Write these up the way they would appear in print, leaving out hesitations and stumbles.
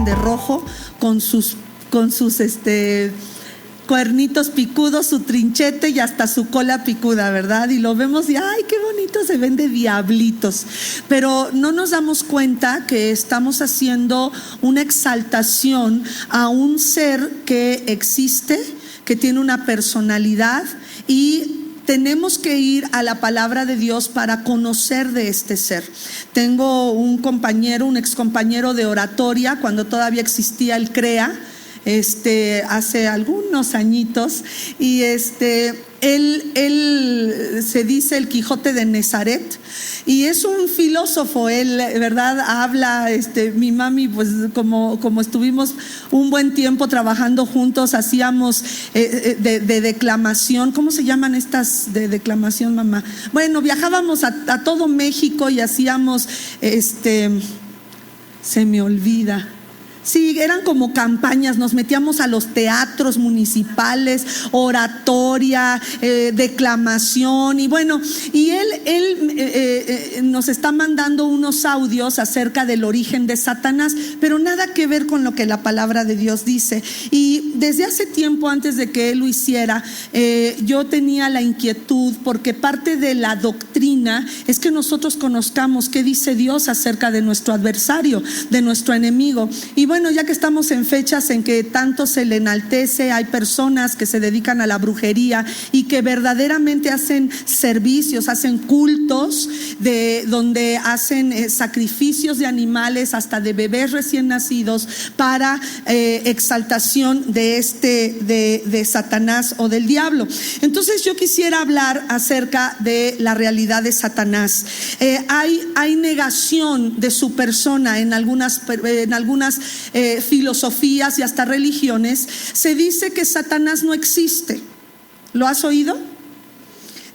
pintan de rojo con sus cuernitos picudos, su trinchete y hasta su cola picuda, ¿verdad? Y lo vemos y ¡ay, qué bonito se ven de diablitos! Pero no nos damos cuenta que estamos haciendo una exaltación a un ser que existe, que tiene una personalidad, y tenemos que ir a la palabra de Dios para conocer de este ser. Tengo un compañero, un excompañero de oratoria, cuando todavía existía el CREA, hace algunos añitos, y él se dice el Quijote de Nazaret, y es un filósofo. Él, ¿verdad? Habla, mi mami, pues como estuvimos un buen tiempo trabajando juntos, hacíamos de declamación. ¿Cómo se llaman estas de declamación, mamá? Bueno, viajábamos a todo México y hacíamos, se me olvida. Sí, eran como campañas, nos metíamos a los teatros municipales, oratoria, declamación, y bueno, y él nos está mandando unos audios acerca del origen de Satanás, pero nada que ver con lo que la palabra de Dios dice. Y desde hace tiempo, antes de que él lo hiciera, yo tenía la inquietud, porque parte de la doctrina es que nosotros conozcamos qué dice Dios acerca de nuestro adversario, de nuestro enemigo. Y bueno, ya que estamos en fechas en que tanto se le enaltece, hay personas que se dedican a la brujería y que verdaderamente hacen servicios, hacen cultos donde hacen sacrificios de animales, hasta de bebés recién nacidos, para exaltación de Satanás o del diablo. Entonces yo quisiera hablar acerca de la realidad de Satanás. Hay negación de su persona en algunas filosofías y hasta religiones. Se dice que Satanás no existe. ¿Lo has oído?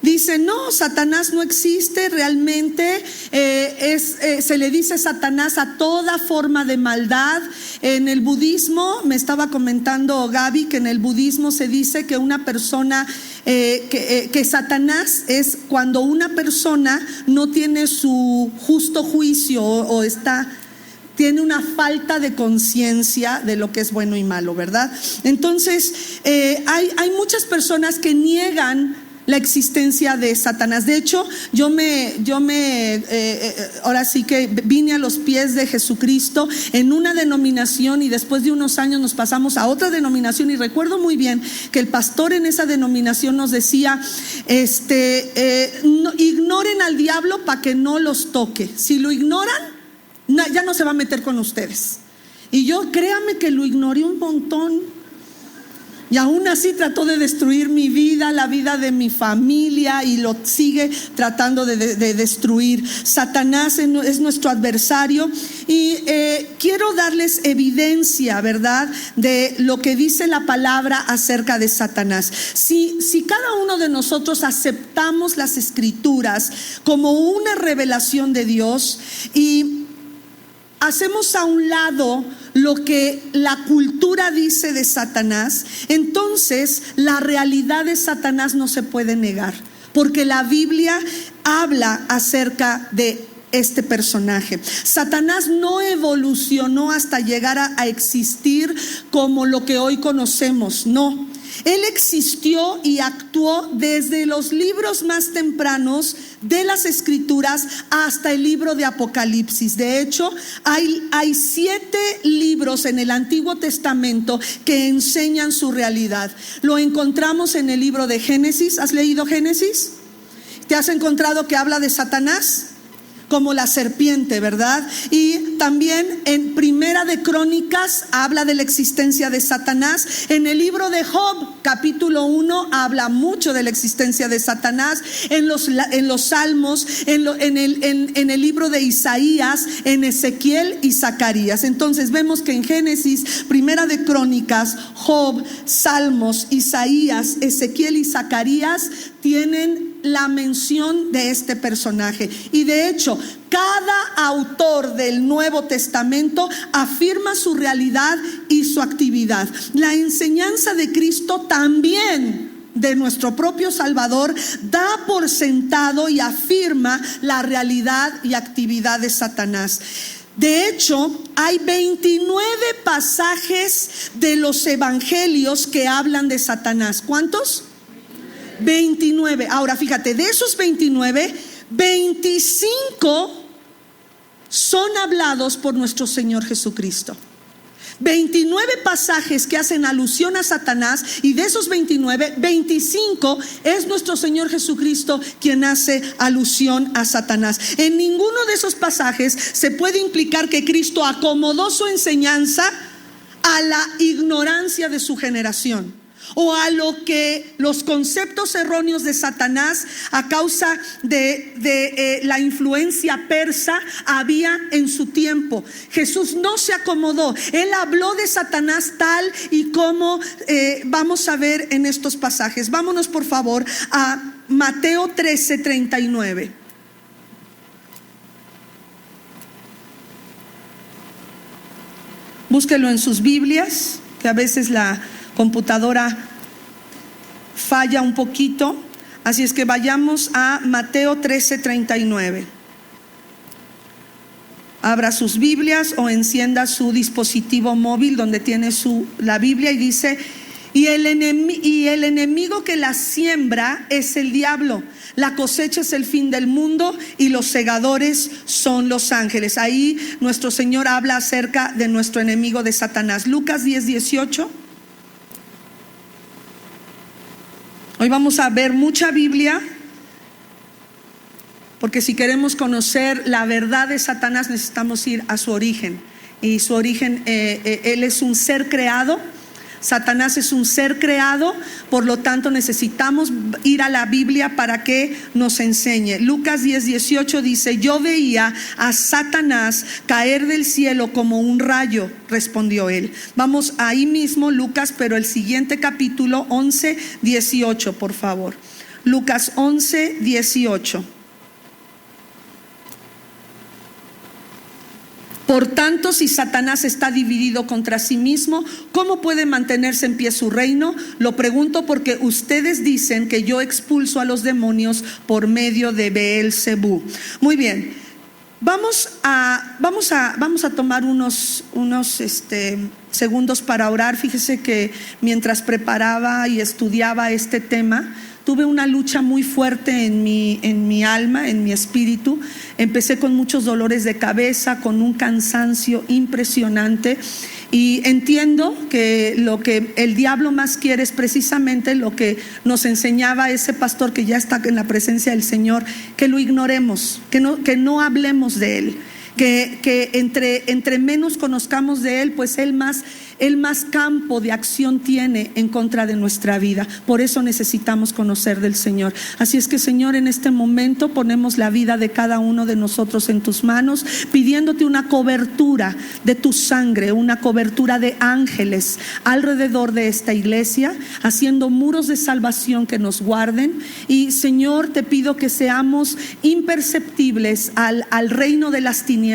Dice, no, Satanás no existe realmente. Se le dice Satanás a toda forma de maldad. En el budismo, me estaba comentando Gaby, que en el budismo se dice que una persona, que Satanás es cuando una persona no tiene su justo juicio o tiene una falta de conciencia de lo que es bueno y malo, ¿verdad? Entonces, hay muchas personas que niegan la existencia de Satanás. De hecho, ahora sí que vine a los pies de Jesucristo en una denominación, y después de unos años nos pasamos a otra denominación, y recuerdo muy bien que el pastor en esa denominación nos decía, ignoren al diablo para que no los toque. Si lo ignoran, ya no se va a meter con ustedes. Y yo, créame que lo ignoré un montón, y aún así trató de destruir mi vida, la vida de mi familia, y lo sigue tratando de destruir. Satanás es nuestro adversario, y quiero darles evidencia, ¿verdad?, de lo que dice la palabra acerca de Satanás. Si cada uno de nosotros aceptamos las Escrituras como una revelación de Dios y hacemos a un lado lo que la cultura dice de Satanás, entonces la realidad de Satanás no se puede negar, porque la Biblia habla acerca de este personaje. Satanás no evolucionó hasta llegar a existir como lo que hoy conocemos, no. Él existió y actuó desde los libros más tempranos de las Escrituras hasta el libro de Apocalipsis. De hecho, hay 7 libros en el Antiguo Testamento que enseñan su realidad. Lo encontramos en el libro de Génesis. ¿Has leído Génesis? ¿Te has encontrado que habla de Satanás como la serpiente, verdad? Y también en Primera de Crónicas habla de la existencia de Satanás. En el libro de Job, capítulo 1, habla mucho de la existencia de Satanás. En los Salmos, en el libro de Isaías, en Ezequiel y Zacarías. Entonces vemos que en Génesis, Primera de Crónicas, Job, Salmos, Isaías, Ezequiel y Zacarías tienen la mención de este personaje. Y de hecho, cada autor del Nuevo Testamento afirma su realidad y su actividad. La enseñanza de Cristo también, de nuestro propio Salvador, da por sentado y afirma la realidad y actividad de Satanás. De hecho, hay 29 pasajes de los evangelios que hablan de Satanás. ¿Cuántos? 29. Ahora fíjate, de esos 29, 25 son hablados por nuestro Señor Jesucristo. 29 pasajes que hacen alusión a Satanás, y de esos 29, 25 es nuestro Señor Jesucristo quien hace alusión a Satanás. En ninguno de esos pasajes se puede implicar que Cristo acomodó su enseñanza a la ignorancia de su generación, o a lo que los conceptos erróneos de Satanás a causa de la influencia persa había en su tiempo. Jesús no se acomodó, Él habló de Satanás tal y como vamos a ver en estos pasajes. Vámonos por favor a Mateo 13:39. Búsquelo en sus Biblias, que a veces la computadora falla un poquito, así es que vayamos a Mateo 13:39. Abra sus Biblias o encienda su dispositivo móvil donde tiene la Biblia, y dice: y el enemigo que la siembra es el diablo, la cosecha es el fin del mundo y los segadores son los ángeles. Ahí nuestro Señor habla acerca de nuestro enemigo, de Satanás. Lucas 10:18. Hoy vamos a ver mucha Biblia, porque si queremos conocer la verdad de Satanás necesitamos ir a su origen. Y su origen, él es un ser creado. Satanás es un ser creado, por lo tanto necesitamos ir a la Biblia para que nos enseñe. Lucas 10:18 dice: yo veía a Satanás caer del cielo como un rayo, respondió él. Vamos ahí mismo, Lucas, pero el siguiente capítulo, 11:18, por favor. Lucas 11:18. Por tanto, si Satanás está dividido contra sí mismo, ¿cómo puede mantenerse en pie su reino? Lo pregunto porque ustedes dicen que yo expulso a los demonios por medio de Beelzebú. Muy bien, vamos a tomar unos segundos para orar. Fíjese que mientras preparaba y estudiaba este tema, tuve una lucha muy fuerte en mi alma, en mi espíritu. Empecé con muchos dolores de cabeza, con un cansancio impresionante. Y entiendo que lo que el diablo más quiere es precisamente lo que nos enseñaba ese pastor que ya está en la presencia del Señor: que lo ignoremos, que no hablemos de él. Que entre menos conozcamos de él, pues él más campo de acción tiene en contra de nuestra vida. Por eso necesitamos conocer del Señor. Así es que, Señor, en este momento ponemos la vida de cada uno de nosotros en tus manos, pidiéndote una cobertura de tu sangre, una cobertura de ángeles alrededor de esta iglesia, haciendo muros de salvación que nos guarden. Y, Señor, te pido que seamos imperceptibles al reino de las tinieblas,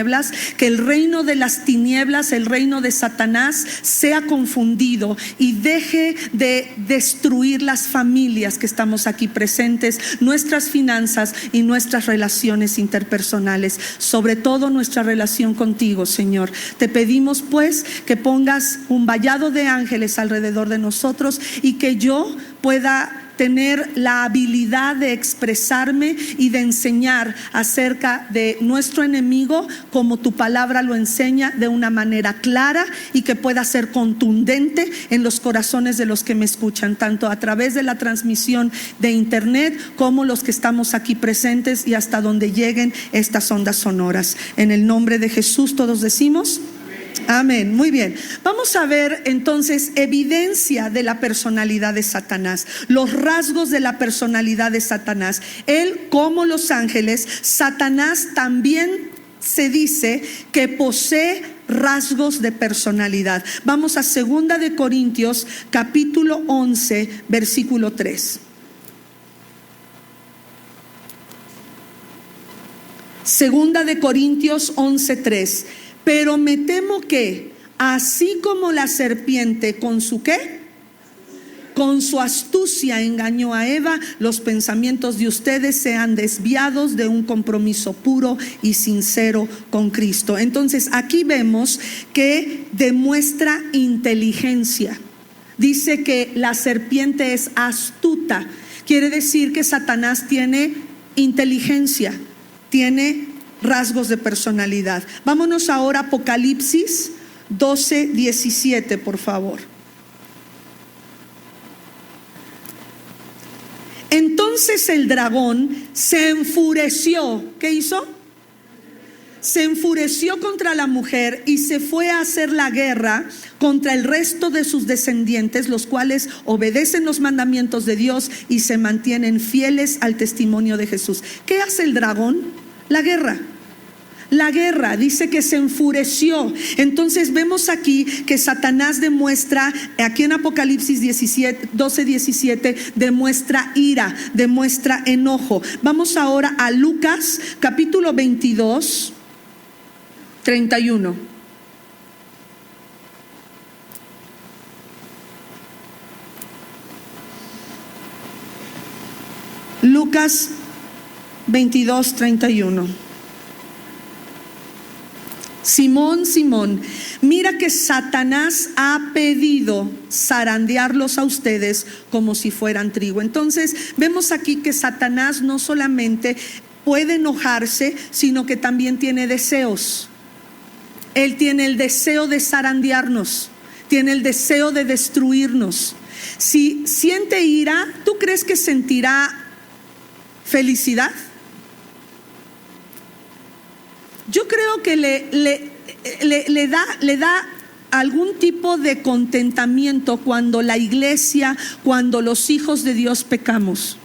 que el reino de las tinieblas, el reino de Satanás, sea confundido y deje de destruir las familias que estamos aquí presentes, nuestras finanzas y nuestras relaciones interpersonales, sobre todo nuestra relación contigo, Señor. Te pedimos pues que pongas un vallado de ángeles alrededor de nosotros, y que yo pueda tener la habilidad de expresarme y de enseñar acerca de nuestro enemigo como tu palabra lo enseña, de una manera clara, y que pueda ser contundente en los corazones de los que me escuchan, tanto a través de la transmisión de internet como los que estamos aquí presentes, y hasta donde lleguen estas ondas sonoras. En el nombre de Jesús todos decimos amén. Muy bien, vamos a ver entonces evidencia de la personalidad de Satanás, los rasgos de la personalidad de Satanás. Él, como los ángeles, Satanás también se dice que posee rasgos de personalidad. Vamos a 2 de Corintios capítulo 11 versículo 3. 2 de Corintios 11:3. Pero me temo que, así como la serpiente con su ¿qué? con su astucia engañó a Eva, los pensamientos de ustedes sean desviados de un compromiso puro y sincero con Cristo. Entonces aquí vemos que demuestra inteligencia. Dice que la serpiente es astuta. Quiere decir que Satanás tiene inteligencia, tiene rasgos de personalidad. Vámonos ahora a Apocalipsis 12:17, por favor. Entonces el dragón se enfureció. ¿Qué hizo? Se enfureció contra la mujer y se fue a hacer la guerra contra el resto de sus descendientes, los cuales obedecen los mandamientos de Dios y se mantienen fieles al testimonio de Jesús. ¿Qué hace el dragón? La guerra. La guerra, dice que se enfureció. Entonces vemos aquí que Satanás demuestra, aquí en Apocalipsis 12:17, demuestra ira, demuestra enojo. Vamos ahora a Lucas capítulo 22:31. Lucas 22:31. Simón, Simón, mira que Satanás ha pedido zarandearlos a ustedes como si fueran trigo. Entonces vemos aquí que Satanás no solamente puede enojarse, sino que también tiene deseos. Él tiene el deseo de zarandearnos, tiene el deseo de destruirnos. Si siente ira, ¿tú crees que sentirá felicidad? Yo creo que le da algún tipo de contentamiento cuando la iglesia, cuando los hijos de Dios pecamos.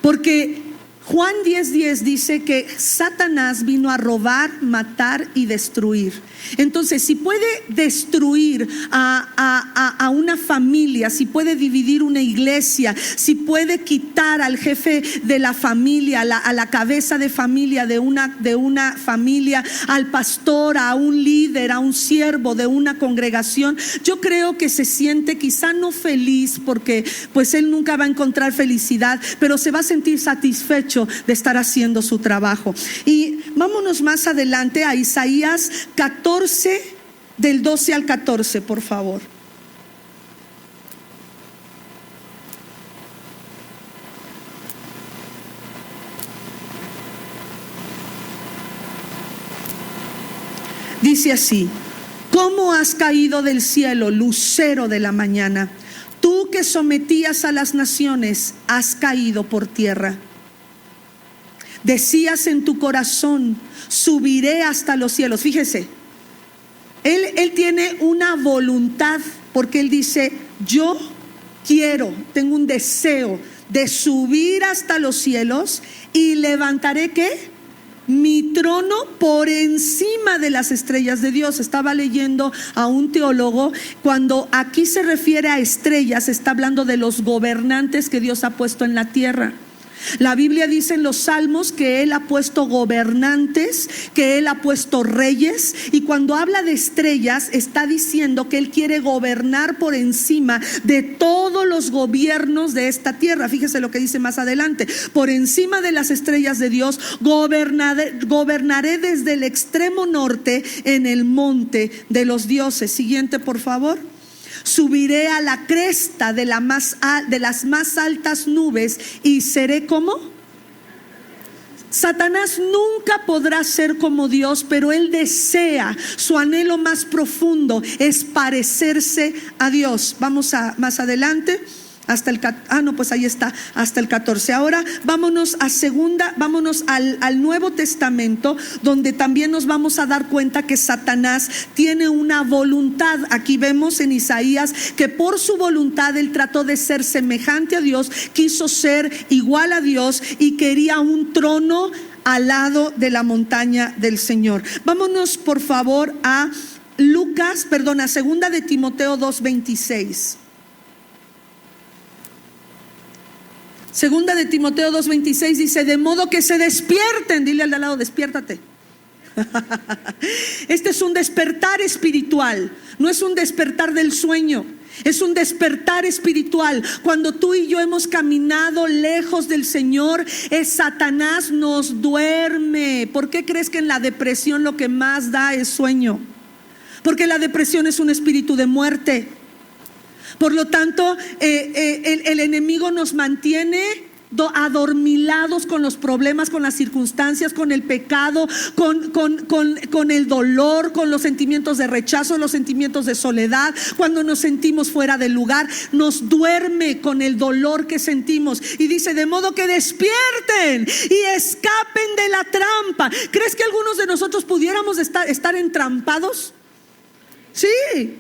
Porque Juan 10:10 dice que Satanás vino a robar, matar y destruir. Entonces, si puede destruir a una familia, si puede dividir una iglesia, si puede quitar al jefe de la familia, a la cabeza de familia de una familia, al pastor, a un líder, a un siervo de una congregación, yo creo que se siente quizá no feliz, porque pues él nunca va a encontrar felicidad, pero se va a sentir satisfecho de estar haciendo su trabajo. Y vámonos más adelante a Isaías 14, del 12 al 14, por favor. Dice así: ¿cómo has caído del cielo, lucero de la mañana? Tú que sometías a las naciones, has caído por tierra. Decías en tu corazón: subiré hasta los cielos. Fíjese, él tiene una voluntad, porque él dice: yo tengo un deseo de subir hasta los cielos y levantaré ¿qué? Mi trono por encima de las estrellas de Dios. Estaba leyendo a un teólogo, cuando aquí se refiere a estrellas, está hablando de los gobernantes que Dios ha puesto en la tierra. La Biblia dice en los Salmos que Él ha puesto gobernantes, que Él ha puesto reyes, y cuando habla de estrellas está diciendo que Él quiere gobernar por encima de todos los gobiernos de esta tierra. Fíjese lo que dice más adelante: por encima de las estrellas de Dios gobernaré desde el extremo norte en el monte de los dioses. Siguiente, por favor. Subiré a la cresta de las más altas nubes y seré como. Satanás nunca podrá ser como Dios, pero él desea, su anhelo más profundo es parecerse a Dios. Vamos a más adelante. Hasta el ahí está, hasta el 14. Ahora vámonos al Nuevo Testamento, donde también nos vamos a dar cuenta que Satanás tiene una voluntad. Aquí vemos en Isaías que por su voluntad él trató de ser semejante a Dios, quiso ser igual a Dios y quería un trono al lado de la montaña del Señor. Vámonos por favor a segunda de Timoteo 2:26. Segunda de Timoteo 2:26 dice: de modo que se despierten. Dile al de al lado: despiértate. Este es un despertar espiritual, no es un despertar del sueño. Es un despertar espiritual. Cuando tú y yo hemos caminado lejos del Señor, Satanás nos duerme. ¿Por qué crees que en la depresión lo que más da es sueño? Porque la depresión es un espíritu de muerte. Por lo tanto, el enemigo nos mantiene adormilados con los problemas, con las circunstancias, con el pecado, con el dolor, con los sentimientos de rechazo, los sentimientos de soledad. Cuando nos sentimos fuera del lugar, nos duerme con el dolor que sentimos y dice: de modo que despierten y escapen de la trampa. ¿Crees que algunos de nosotros pudiéramos estar entrampados? Sí.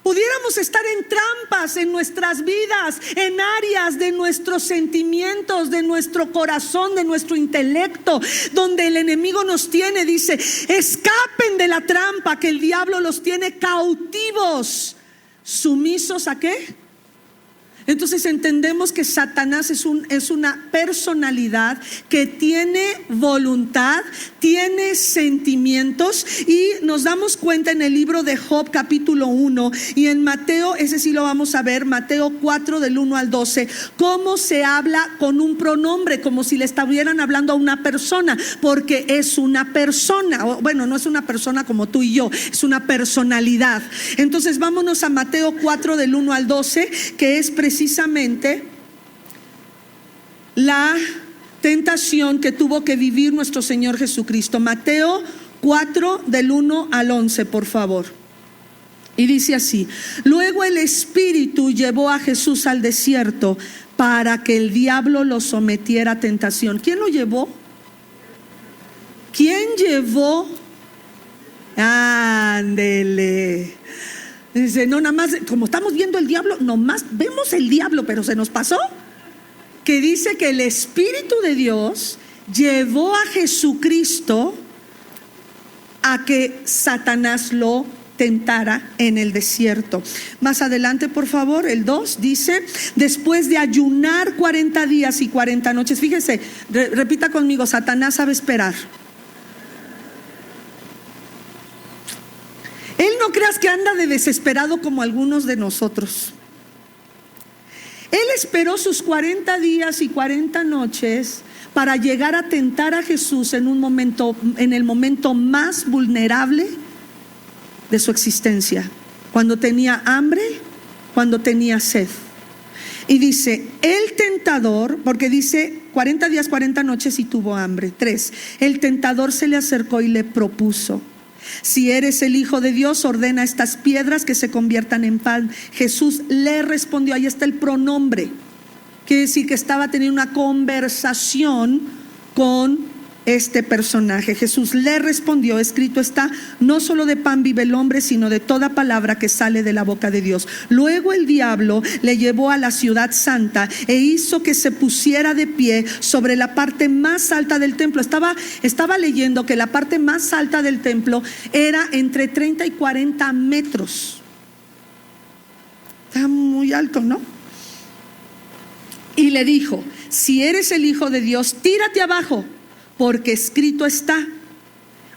Pudiéramos estar en trampas en nuestras vidas, en áreas de nuestros sentimientos, de nuestro corazón, de nuestro intelecto, donde el enemigo nos tiene. Dice: escapen de la trampa, que el diablo los tiene cautivos, sumisos ¿a qué? Entonces entendemos que Satanás es una personalidad que tiene voluntad, tiene sentimientos, y nos damos cuenta en el libro de Job capítulo 1 y en Mateo, ese sí lo vamos a ver, Mateo 4 del 1 al 12, cómo se habla con un pronombre, como si le estuvieran hablando a una persona, porque es una persona. Bueno, no es una persona como tú y yo, es una personalidad. Entonces vámonos a Mateo 4 del 1 al 12, que es precisamente la tentación que tuvo que vivir nuestro Señor Jesucristo. Mateo 4 del 1 al 11, por favor. Y dice así: luego el Espíritu llevó a Jesús al desierto para que el diablo lo sometiera a tentación. ¿Quién lo llevó? ¿Quién llevó? Ándele. Dice: no, nada más, como estamos viendo el diablo, nomás vemos el diablo, pero se nos pasó que dice que el Espíritu de Dios llevó a Jesucristo a que Satanás lo tentara en el desierto. Más adelante, por favor, el 2 dice: después de ayunar 40 días y 40 noches. Fíjese, repita conmigo: Satanás sabe esperar. Él, no creas que anda de desesperado como algunos de nosotros. Él esperó sus 40 días y 40 noches para llegar a tentar a Jesús en el momento más vulnerable de su existencia, cuando tenía hambre, cuando tenía sed. Y dice: el tentador, porque dice 40 días, 40 noches y tuvo hambre. 3, el tentador se le acercó y le propuso: si eres el Hijo de Dios, ordena a estas piedras que se conviertan en pan. Jesús le respondió. Ahí está el pronombre. Quiere decir que estaba teniendo una conversación con este personaje. Jesús le respondió: escrito está, no solo de pan vive el hombre, sino de toda palabra que sale de la boca de Dios. Luego el diablo le llevó a la ciudad santa e hizo que se pusiera de pie sobre la parte más alta del templo. Estaba leyendo que la parte más alta del templo era entre 30 y 40 metros. Está muy alto, ¿no? Y le dijo: si eres el Hijo de Dios, tírate abajo, porque escrito está,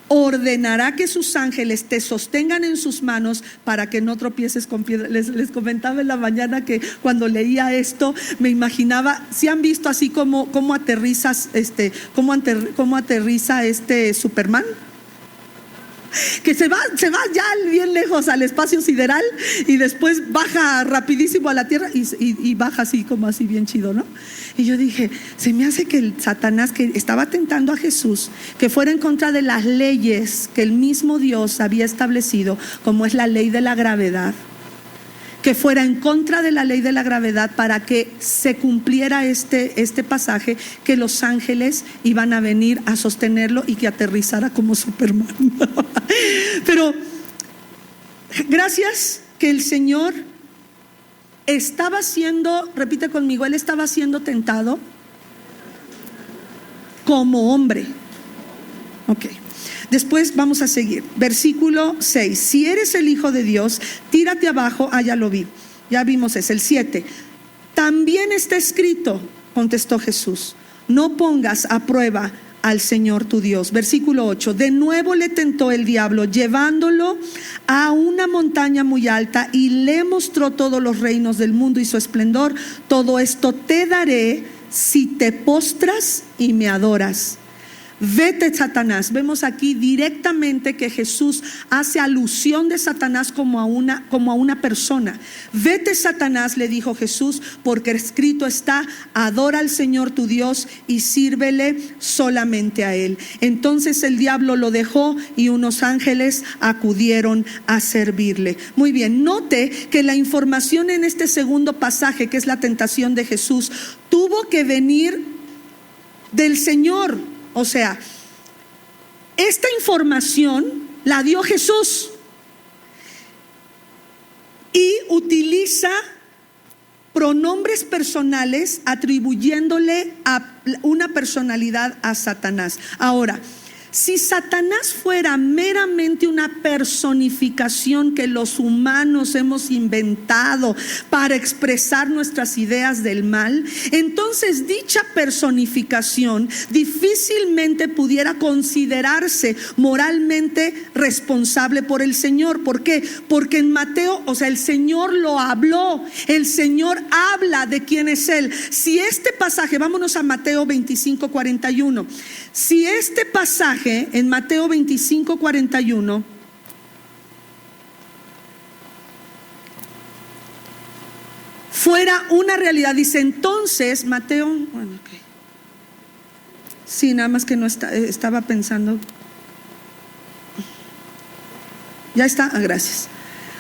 ordenará que sus ángeles te sostengan en sus manos para que no tropieces con piedra. Les comentaba en la mañana que cuando leía esto me imaginaba, si han visto así como aterriza Superman, que se va ya bien lejos al espacio sideral y después baja rapidísimo a la tierra y baja así como así bien chido, ¿no? Y yo dije: se me hace que el Satanás, que estaba tentando a Jesús, que fuera en contra de las leyes que el mismo Dios había establecido, como es la ley de la gravedad, que fuera en contra de la ley de la gravedad para que se cumpliera este pasaje, que los ángeles iban a venir a sostenerlo y que aterrizara como Superman. Pero gracias que el Señor estaba siendo, repite conmigo, Él estaba siendo tentado como hombre. Ok. Después vamos a seguir. Versículo 6. Si eres el Hijo de Dios, tírate abajo. Ya lo vi. Ya vimos ese. El 7. También está escrito, contestó Jesús: no pongas a prueba al Señor tu Dios. Versículo 8, de nuevo le tentó el diablo, llevándolo a una montaña muy alta, y le mostró todos los reinos del mundo y su esplendor. Todo esto te daré si te postras y me adoras. Vete, Satanás. Vemos aquí directamente que Jesús hace alusión de Satanás como a una persona. Vete, Satanás, le dijo Jesús, porque escrito está: adora al Señor tu Dios y sírvele solamente a Él. Entonces el diablo lo dejó y unos ángeles acudieron a servirle. Muy bien, note que la información en este segundo pasaje, que es la tentación de Jesús, tuvo que venir del Señor. O sea, esta información la dio Jesús y utiliza pronombres personales atribuyéndole a una personalidad a Satanás. Ahora, si Satanás fuera meramente una personificación que los humanos hemos inventado para expresar nuestras ideas del mal, entonces dicha personificación difícilmente pudiera considerarse moralmente responsable por el Señor. ¿Por qué? Porque en Mateo, el Señor lo habló, el Señor habla de quién es Él. Si este pasaje, vámonos a Mateo 25:41, si este pasaje en Mateo 25:41 fuera una realidad, dice entonces Mateo, sí, nada más que no estaba pensando, ya está, gracias.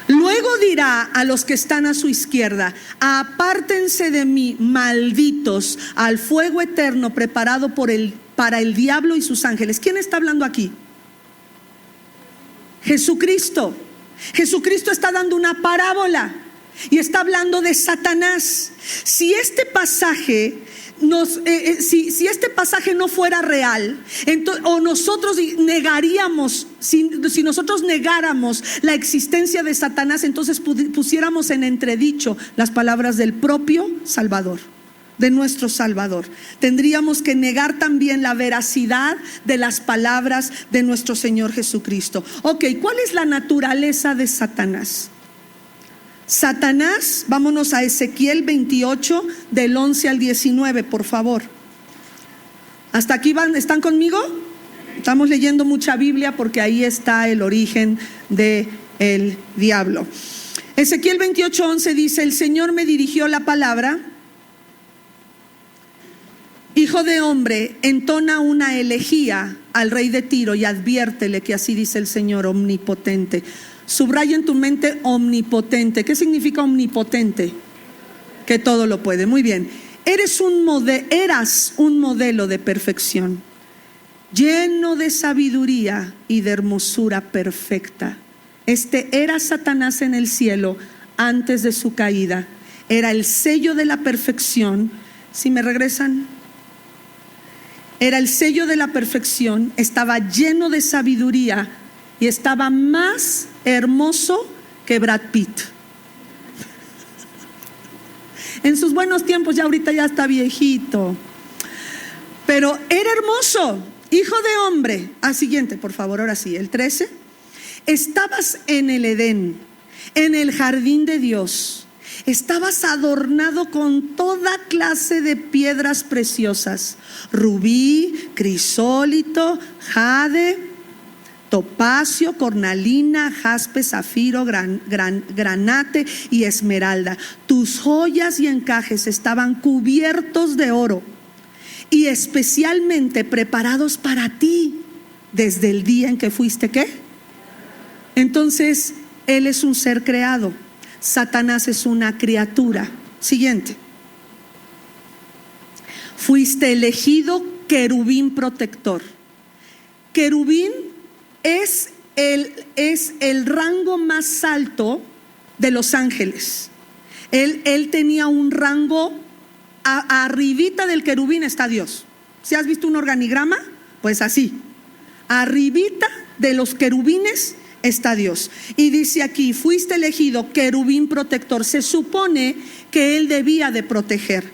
Luego dirá a los que están a su izquierda: apártense de mí, malditos, al fuego eterno preparado para el diablo y sus ángeles. ¿Quién está hablando aquí? Jesucristo. Jesucristo está dando una parábola y está hablando de Satanás. Si este pasaje si este pasaje no fuera real, o nosotros negaríamos, si nosotros negáramos la existencia de Satanás, entonces pusiéramos en entredicho las palabras del propio Salvador, de nuestro Salvador. Tendríamos que negar también la veracidad de las palabras de nuestro Señor Jesucristo. Ok, ¿cuál es la naturaleza de Satanás? Satanás, vámonos a Ezequiel 28 del 11 al 19, por favor. ¿Hasta aquí están conmigo? Estamos leyendo mucha Biblia porque ahí está el origen del diablo. Ezequiel 28:11 dice: el Señor me dirigió la palabra: hijo de hombre, entona una elegía al rey de Tiro y adviértele que así dice el Señor omnipotente. Subraya en tu mente omnipotente. ¿Qué significa omnipotente? Que todo lo puede. Muy bien. Eras un modelo de perfección, lleno de sabiduría y de hermosura perfecta. Era Satanás en el cielo antes de su caída. Era el sello de la perfección. Si me regresan. Era el sello de la perfección. Estaba lleno de sabiduría y estaba más hermoso que Brad Pitt. En sus buenos tiempos, ya ahorita ya está viejito, pero era hermoso, hijo de hombre. Siguiente, por favor, ahora sí, el 13. Estabas en el Edén, en el jardín de Dios. Estabas adornado con toda clase de piedras preciosas: rubí, crisólito, jade, topacio, cornalina, jaspe, zafiro, granate y esmeralda. Tus joyas y encajes estaban cubiertos de oro y especialmente preparados para ti desde el día en que fuiste, ¿qué? Entonces, Él es un ser creado. Satanás es una criatura. Siguiente. Fuiste elegido querubín protector. Querubín es el rango más alto de los ángeles. Él tenía un rango, arribita del querubín está Dios. ¿Si has visto un organigrama? Pues así, arribita de los querubines está Dios. Y dice aquí: fuiste elegido querubín protector. Se supone que Él debía de proteger,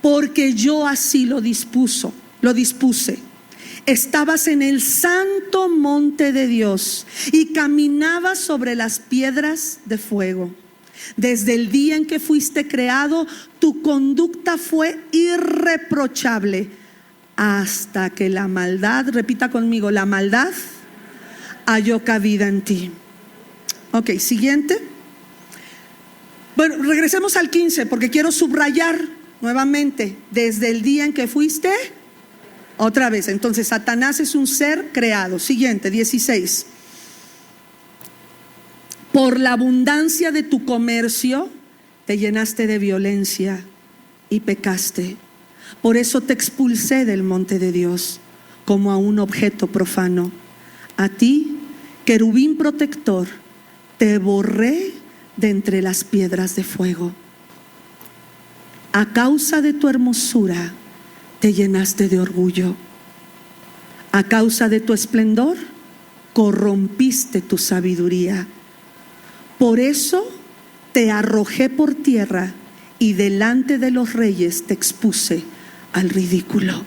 porque yo así lo dispuse. estabas en el santo monte de Dios y caminabas sobre las piedras de fuego. Desde el día en que fuiste creado, tu conducta fue irreprochable hasta que la maldad, repita conmigo, la maldad halló cabida en ti. Ok, siguiente. Bueno, regresemos al 15 porque quiero subrayar nuevamente. Desde el día en que fuiste, otra vez. Entonces, Satanás es un ser creado. Siguiente, 16. Por la abundancia de tu comercio, te llenaste de violencia y pecaste. Por eso te expulsé del monte de Dios como a un objeto profano. A ti, querubín protector, te borré de entre las piedras de fuego. A causa de tu hermosura, te llenaste de orgullo. A causa de tu esplendor, corrompiste tu sabiduría. Por eso te arrojé por tierra y delante de los reyes te expuse al ridículo.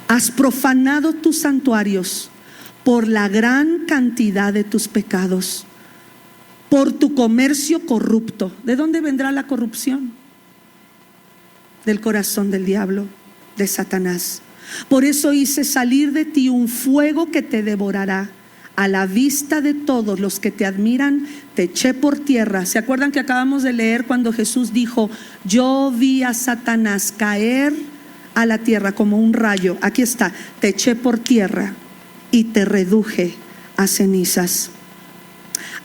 Has profanado tus santuarios por la gran cantidad de tus pecados, por tu comercio corrupto. ¿De dónde vendrá la corrupción? Del corazón del diablo, de Satanás. Por eso hice salir de ti un fuego que te devorará. A la vista de todos los que te admiran, te eché por tierra. ¿Se acuerdan que acabamos de leer cuando Jesús dijo: yo vi a Satanás caer a la tierra como un rayo? Aquí está, te eché por tierra y te reduje a cenizas.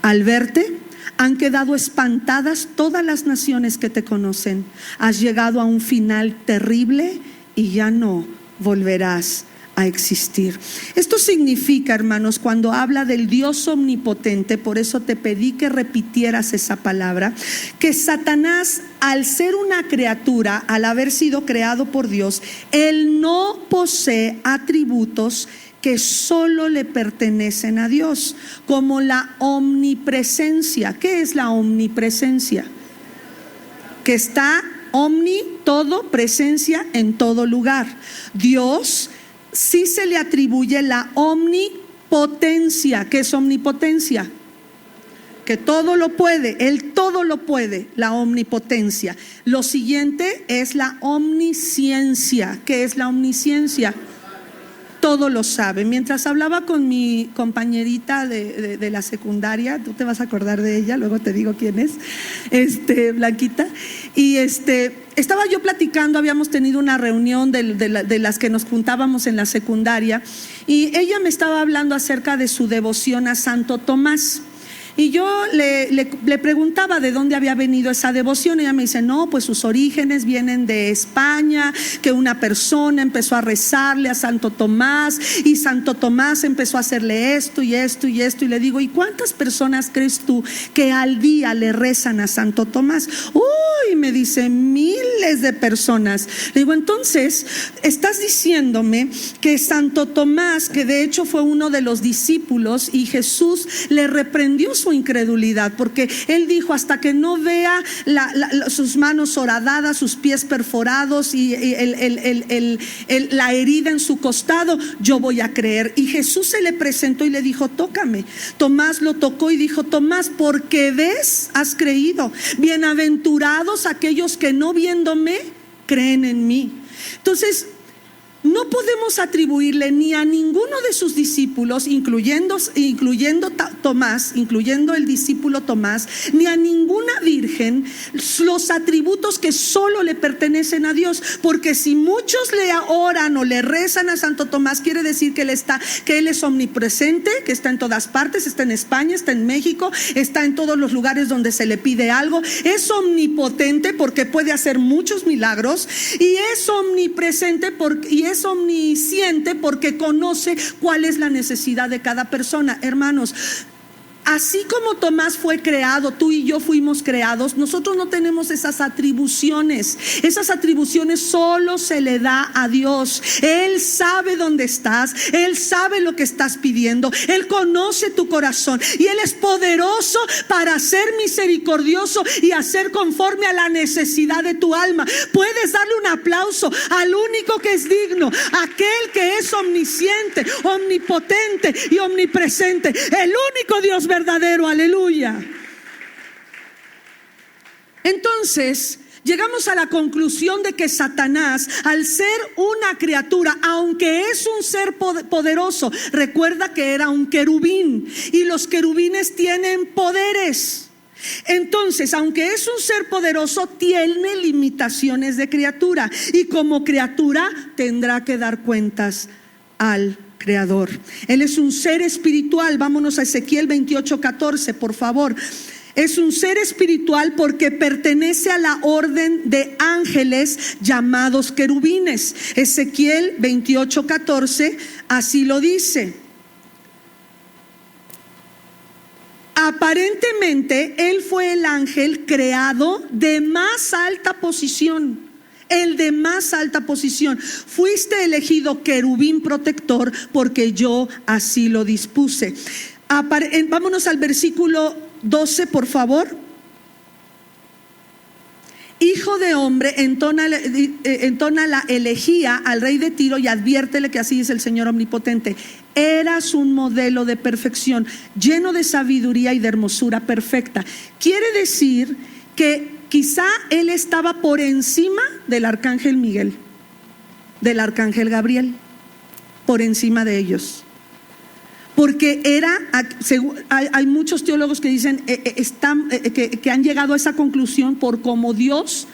Al verte, han quedado espantadas todas las naciones que te conocen. Has llegado a un final terrible y ya no volverás a existir. Esto significa, hermanos, cuando habla del Dios omnipotente, por eso te pedí que repitieras esa palabra, que Satanás, al ser una criatura, al haber sido creado por Dios, él no posee atributos que solo le pertenecen a Dios, como la omnipresencia. ¿Qué es la omnipresencia? Que está omni, todo, presencia en todo lugar. Dios sí se le atribuye la omnipotencia. ¿Qué es omnipotencia? Que todo lo puede, Él todo lo puede, la omnipotencia. Lo siguiente es la omnisciencia. ¿Qué es la omnisciencia? Todo lo sabe. Mientras hablaba con mi compañerita de la secundaria, tú te vas a acordar de ella, luego te digo quién es, Blanquita, y estaba yo platicando, habíamos tenido una reunión de las que nos juntábamos en la secundaria, y ella me estaba hablando acerca de su devoción a Santo Tomás. Y yo le preguntaba de dónde había venido esa devoción. Y ella me dice: no, pues sus orígenes vienen de España, que una persona empezó a rezarle a Santo Tomás y Santo Tomás empezó a hacerle esto y esto y esto. Y le digo: ¿y cuántas personas crees tú que al día le rezan a Santo Tomás? Uy, me dice, miles de personas. Le digo: entonces, estás diciéndome que Santo Tomás, que de hecho fue uno de los discípulos, y Jesús le reprendió su incredulidad, porque él dijo: hasta que no vea sus manos horadadas, sus pies perforados y la herida en su costado, yo voy a creer. Y Jesús se le presentó y le dijo: tócame. Tomás lo tocó y dijo: Tomás, porque ves, has creído. Bienaventurados aquellos que no viéndome creen en mí. Entonces, no podemos atribuirle ni a ninguno de sus discípulos, incluyendo Tomás, incluyendo el discípulo Tomás, ni a ninguna virgen, los atributos que solo le pertenecen a Dios. Porque si muchos le oran o le rezan a Santo Tomás, quiere decir que él es omnipresente, que está en todas partes, está en España, está en México, está en todos los lugares donde se le pide algo. Es omnipotente porque puede hacer muchos milagros, y es omnipresente y es omnisciente porque conoce cuál es la necesidad de cada persona. Hermanos, Así como Tomás fue creado, tú y yo fuimos creados, nosotros no tenemos esas atribuciones. Esas atribuciones solo se le da a Dios. Él sabe dónde estás, Él sabe lo que estás pidiendo, Él conoce tu corazón y Él es poderoso para ser misericordioso y hacer conforme a la necesidad de tu alma. Puedes darle un aplauso al único que es digno, aquel que es omnisciente, omnipotente y omnipresente, el único Dios verdadero. Aleluya. Entonces llegamos a la conclusión de que Satanás, al ser una criatura, aunque es un ser poderoso, recuerda que era un querubín y los querubines tienen poderes. Entonces, aunque es un ser poderoso, tiene limitaciones de criatura y como criatura tendrá que dar cuentas al Creador. Él es un ser espiritual. Vámonos a Ezequiel 28:14, por favor. Es un ser espiritual porque pertenece a la orden de ángeles llamados querubines. Ezequiel 28:14 así lo dice. Aparentemente él fue el ángel creado de más alta posición. El de más alta posición. Fuiste elegido querubín protector porque yo así lo dispuse. Vámonos al versículo 12, por favor. Hijo de hombre, entona la elegía al rey de Tiro y adviértele que así dice el Señor omnipotente: eras un modelo de perfección, lleno de sabiduría y de hermosura perfecta. Quiere decir que quizá él estaba por encima del arcángel Miguel, del arcángel Gabriel, por encima de ellos. Porque hay muchos teólogos que dicen que han llegado a esa conclusión por cómo Dios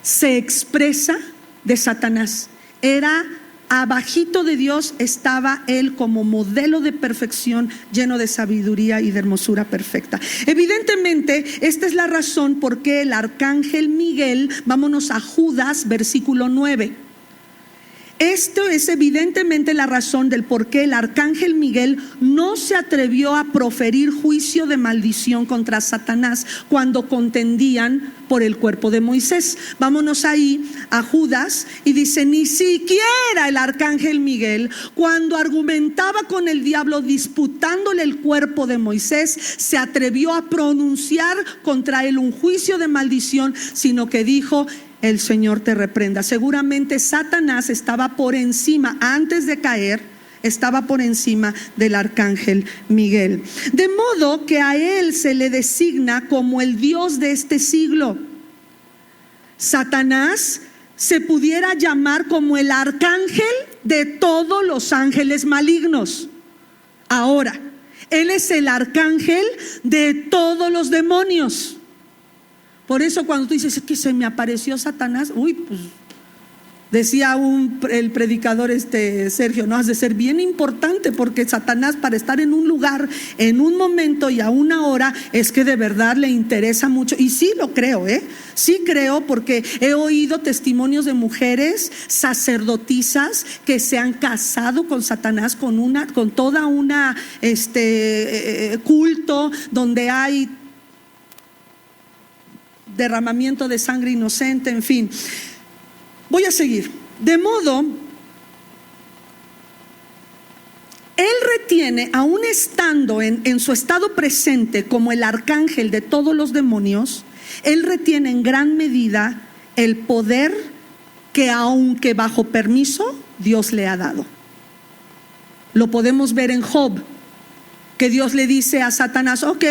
se expresa de Satanás. Era abajito de Dios, estaba él como modelo de perfección, lleno de sabiduría y de hermosura perfecta. Evidentemente, esta es la razón por qué el arcángel Miguel, vámonos a Judas, versículo 9. Esto es evidentemente la razón del por qué el arcángel Miguel no se atrevió a proferir juicio de maldición contra Satanás cuando contendían por el cuerpo de Moisés. Vámonos ahí a Judas y dice: ni siquiera el arcángel Miguel, cuando argumentaba con el diablo disputándole el cuerpo de Moisés, se atrevió a pronunciar contra él un juicio de maldición, sino que dijo: el Señor te reprenda. Seguramente Satanás estaba por encima, antes de caer, estaba por encima del arcángel Miguel. De modo que a él se le designa como el Dios de este siglo. Satanás se pudiera llamar como el arcángel de todos los ángeles malignos. Ahora, él es el arcángel de todos los demonios. Por eso cuando tú dices que se me apareció Satanás, pues decía el predicador Sergio, no, has de ser bien importante, porque Satanás, para estar en un lugar, en un momento y a una hora, es que de verdad le interesa mucho. Y sí lo creo, sí creo, porque he oído testimonios de mujeres sacerdotisas que se han casado con Satanás, con toda una culto donde hay derramamiento de sangre inocente, en fin. Voy a seguir. De modo, él retiene, aún estando en su estado presente como el arcángel de todos los demonios, él retiene en gran medida el poder que, aunque bajo permiso, Dios le ha dado. Lo podemos ver en Job, que Dios le dice a Satanás: ok,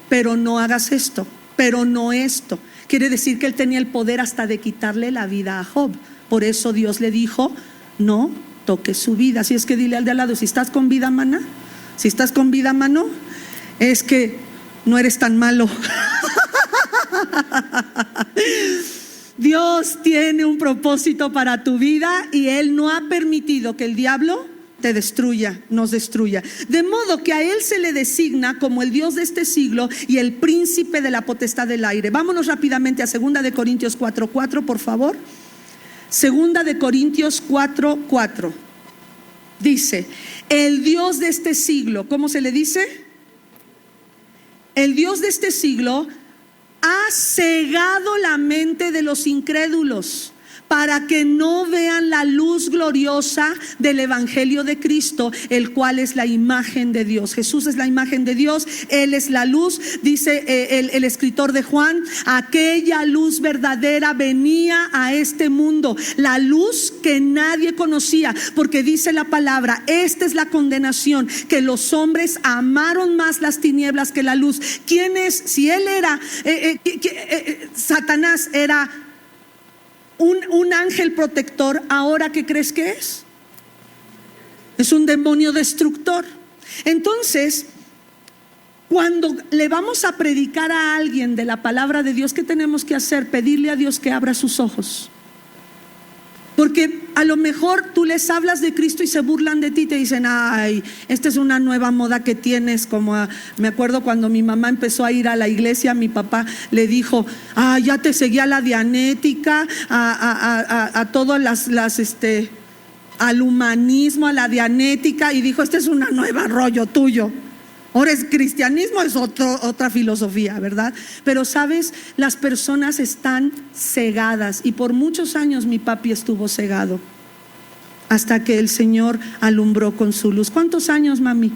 pero no hagas esto, pero no esto. Quiere decir que él tenía el poder hasta de quitarle la vida a Job. Por eso Dios le dijo: no toques su vida. Así es que dile al de al lado: si estás con vida, mana, si estás con vida, mano, es que no eres tan malo. Dios tiene un propósito para tu vida y él no ha permitido que el diablo te destruya, nos destruya. De modo que a él se le designa como el Dios de este siglo y el príncipe de la potestad del aire. Vámonos rápidamente a 2 de Corintios 4:4, por favor. 2 de Corintios 4:4 dice: el Dios de este siglo, ¿cómo se le dice? el Dios de este siglo ha cegado la mente de los incrédulos para que no vean la luz gloriosa del Evangelio de Cristo, el cual es la imagen de Dios. Jesús es la imagen de Dios, Él es la luz. Dice el escritor de Juan, aquella luz verdadera venía a este mundo, la luz que nadie conocía, porque dice la palabra, esta es la condenación, que los hombres amaron más las tinieblas que la luz. ¿Quién es? Si él era, Satanás era un ángel protector, ¿ahora qué crees que es? Es un demonio destructor. Entonces, cuando le vamos a predicar a alguien de la palabra de Dios, ¿qué tenemos que hacer? Pedirle a Dios que abra sus ojos. Porque a lo mejor tú les hablas de Cristo y se burlan de ti, te dicen, ay, esta es una nueva moda que tienes. Me acuerdo cuando mi mamá empezó a ir a la iglesia, mi papá le dijo, ya te seguía la dianética, a todas al humanismo, a la dianética, y dijo, este es una nueva rollo tuyo. Ahora es cristianismo, es otra filosofía, ¿verdad? Pero sabes, las personas están cegadas, y por muchos años mi papi estuvo cegado hasta que el Señor alumbró con su luz. ¿Cuántos años, mami?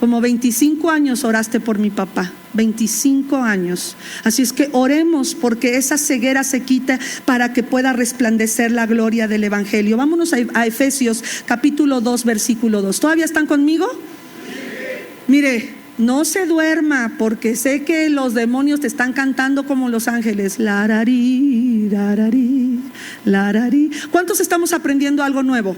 Como 25 años oraste por mi papá, 25 años. Así es que oremos porque esa ceguera se quite para que pueda resplandecer la gloria del Evangelio. Vámonos a Efesios capítulo 2, versículo 2. ¿Todavía están conmigo? Mire, no se duerma, porque sé que los demonios te están cantando como los ángeles. Lararí, lararí, lararí. ¿Cuántos estamos aprendiendo algo nuevo?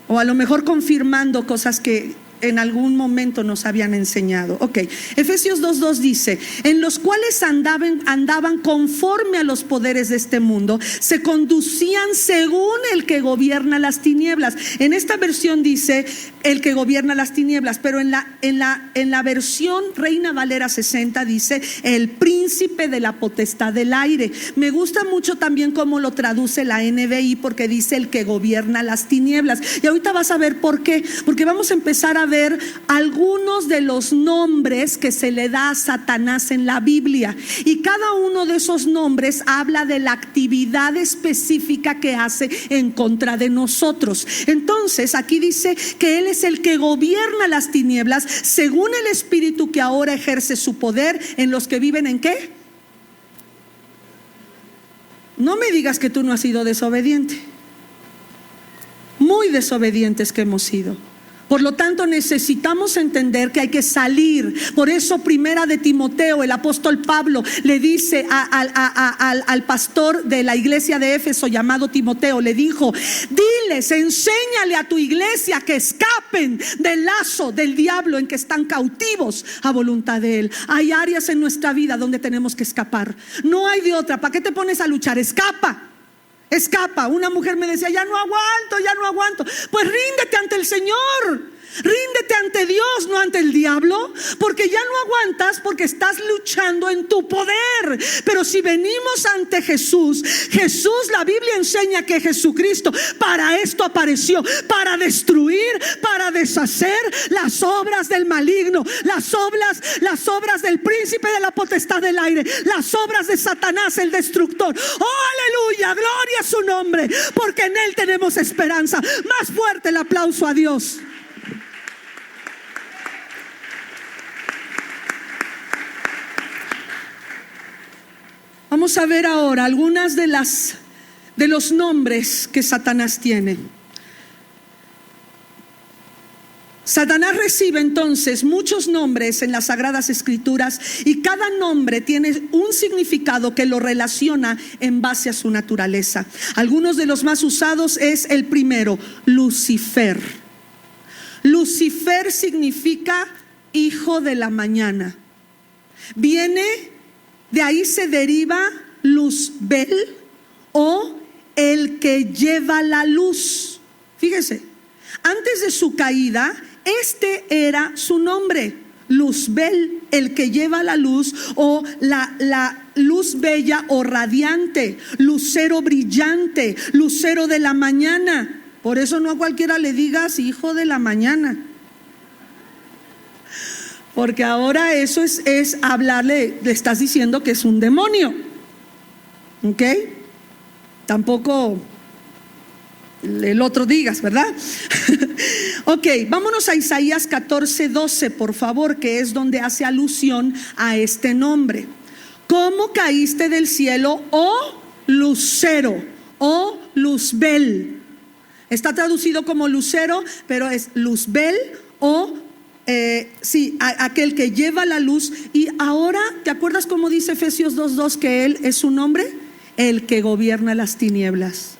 O a lo mejor confirmando cosas que en algún momento nos habían enseñado. Ok, Efesios 2:2 dice, en los cuales andaban conforme a los poderes de este mundo, se conducían según el que gobierna las tinieblas. En esta versión dice el que gobierna las tinieblas, pero en la versión Reina Valera 60 dice el príncipe de la potestad del aire. Me gusta mucho también cómo lo traduce la NBI, porque dice el que gobierna las tinieblas. Y ahorita vas a ver por qué, porque vamos a empezar a ver algunos de los nombres que se le da a Satanás en la Biblia, y cada uno de esos nombres habla de la actividad específica que hace en contra de nosotros. Entonces aquí dice que él es el que gobierna las tinieblas según el espíritu que ahora ejerce su poder en los que viven ¿en qué? No me digas que tú no has sido desobediente. Muy desobedientes que hemos sido. Por lo tanto, necesitamos entender que hay que salir. Por eso, primera de Timoteo, el apóstol Pablo le dice al pastor de la iglesia de Éfeso llamado Timoteo, le dijo, diles, enséñale a tu iglesia que escapen del lazo del diablo en que están cautivos a voluntad de él. Hay áreas en nuestra vida donde tenemos que escapar. No hay de otra. ¿Para qué te pones a luchar? Escapa. Escapa. Una mujer me decía, ya no aguanto. Pues ríndete ante el Señor. Ríndete ante Dios, no ante el diablo, porque ya no aguantas, porque estás luchando en tu poder. Pero si venimos ante Jesús, la Biblia enseña que Jesucristo para esto apareció, para destruir, para deshacer las obras del maligno, las obras del príncipe de la potestad del aire, las obras de Satanás el destructor. ¡Oh, aleluya! Gloria a su nombre, porque en él tenemos esperanza. Más fuerte el aplauso a Dios. Vamos a ver ahora algunas de los nombres que Satanás tiene. Satanás recibe entonces muchos nombres en las Sagradas Escrituras, y cada nombre tiene un significado que lo relaciona en base a su naturaleza. Algunos de los más usados es el primero, Lucifer. Lucifer significa hijo de la mañana. De ahí se deriva Luzbel, o el que lleva la luz. Fíjese, antes de su caída, este era su nombre, Luzbel, el que lleva la luz, o la luz bella o radiante, lucero brillante, lucero de la mañana. Por eso no a cualquiera le digas hijo de la mañana. Porque ahora eso es hablarle, le estás diciendo que es un demonio. ¿Ok? Tampoco el otro digas, ¿verdad? Ok, vámonos a Isaías 14:12, por favor, que es donde hace alusión a este nombre. ¿Cómo caíste del cielo, oh lucero, oh Luzbel? Está traducido como lucero, pero es Luzbel o aquel que lleva la luz. Y ahora, ¿te acuerdas cómo dice Efesios 2:2 que Él es su nombre? El que gobierna las tinieblas.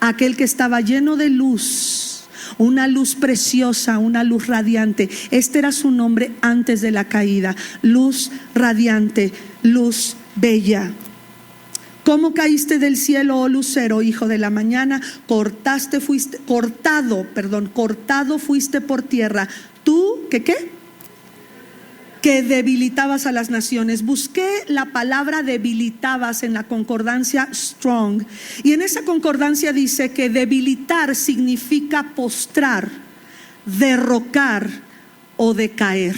Aquel que estaba lleno de luz, una luz preciosa, una luz radiante. Este era su nombre antes de la caída. Luz radiante, luz bella. ¿Cómo caíste del cielo, oh lucero, hijo de la mañana? Cortado fuiste por tierra. Tú, ¿qué? Que debilitabas a las naciones. Busqué la palabra debilitabas en la concordancia Strong, y en esa concordancia dice que debilitar significa postrar, derrocar o decaer.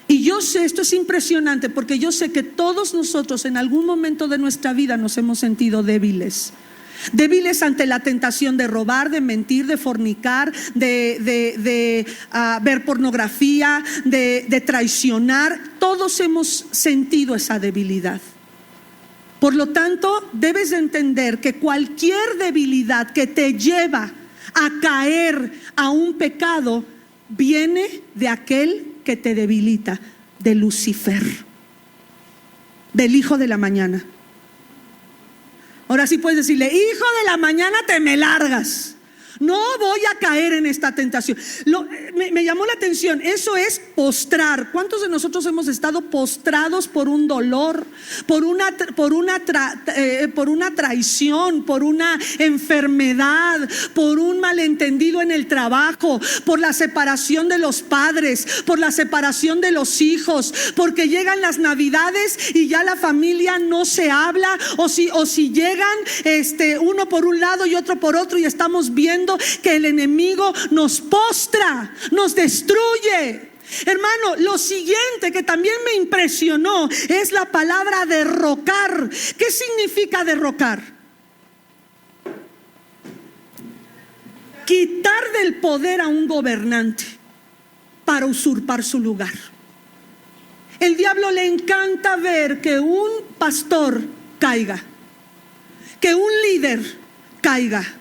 Y yo sé, esto es impresionante, porque yo sé que todos nosotros en algún momento de nuestra vida nos hemos sentido débiles. Débiles ante la tentación de robar, de mentir, de fornicar, de ver pornografía, de traicionar. Todos hemos sentido esa debilidad. Por lo tanto, debes de entender que cualquier debilidad que te lleva a caer a un pecado viene de aquel que te debilita, de Lucifer, del hijo de la mañana. Ahora sí puedes decirle: hijo de la mañana, te me largas. No voy a caer en esta tentación. Me llamó la atención, eso es postrar. ¿Cuántos de nosotros hemos estado postrados por un dolor, por una traición, por una enfermedad, por un malentendido en el trabajo, por la separación de los padres, por la separación de los hijos, porque llegan las navidades y ya la familia no se habla, o si llegan uno por un lado y otro por otro, y estamos viendo que el enemigo nos postra, nos destruye. Hermano, lo siguiente que también me impresionó es la palabra derrocar. ¿Qué significa derrocar? Quitar del poder a un gobernante para usurpar su lugar. El diablo le encanta ver que un pastor caiga, que un líder caiga,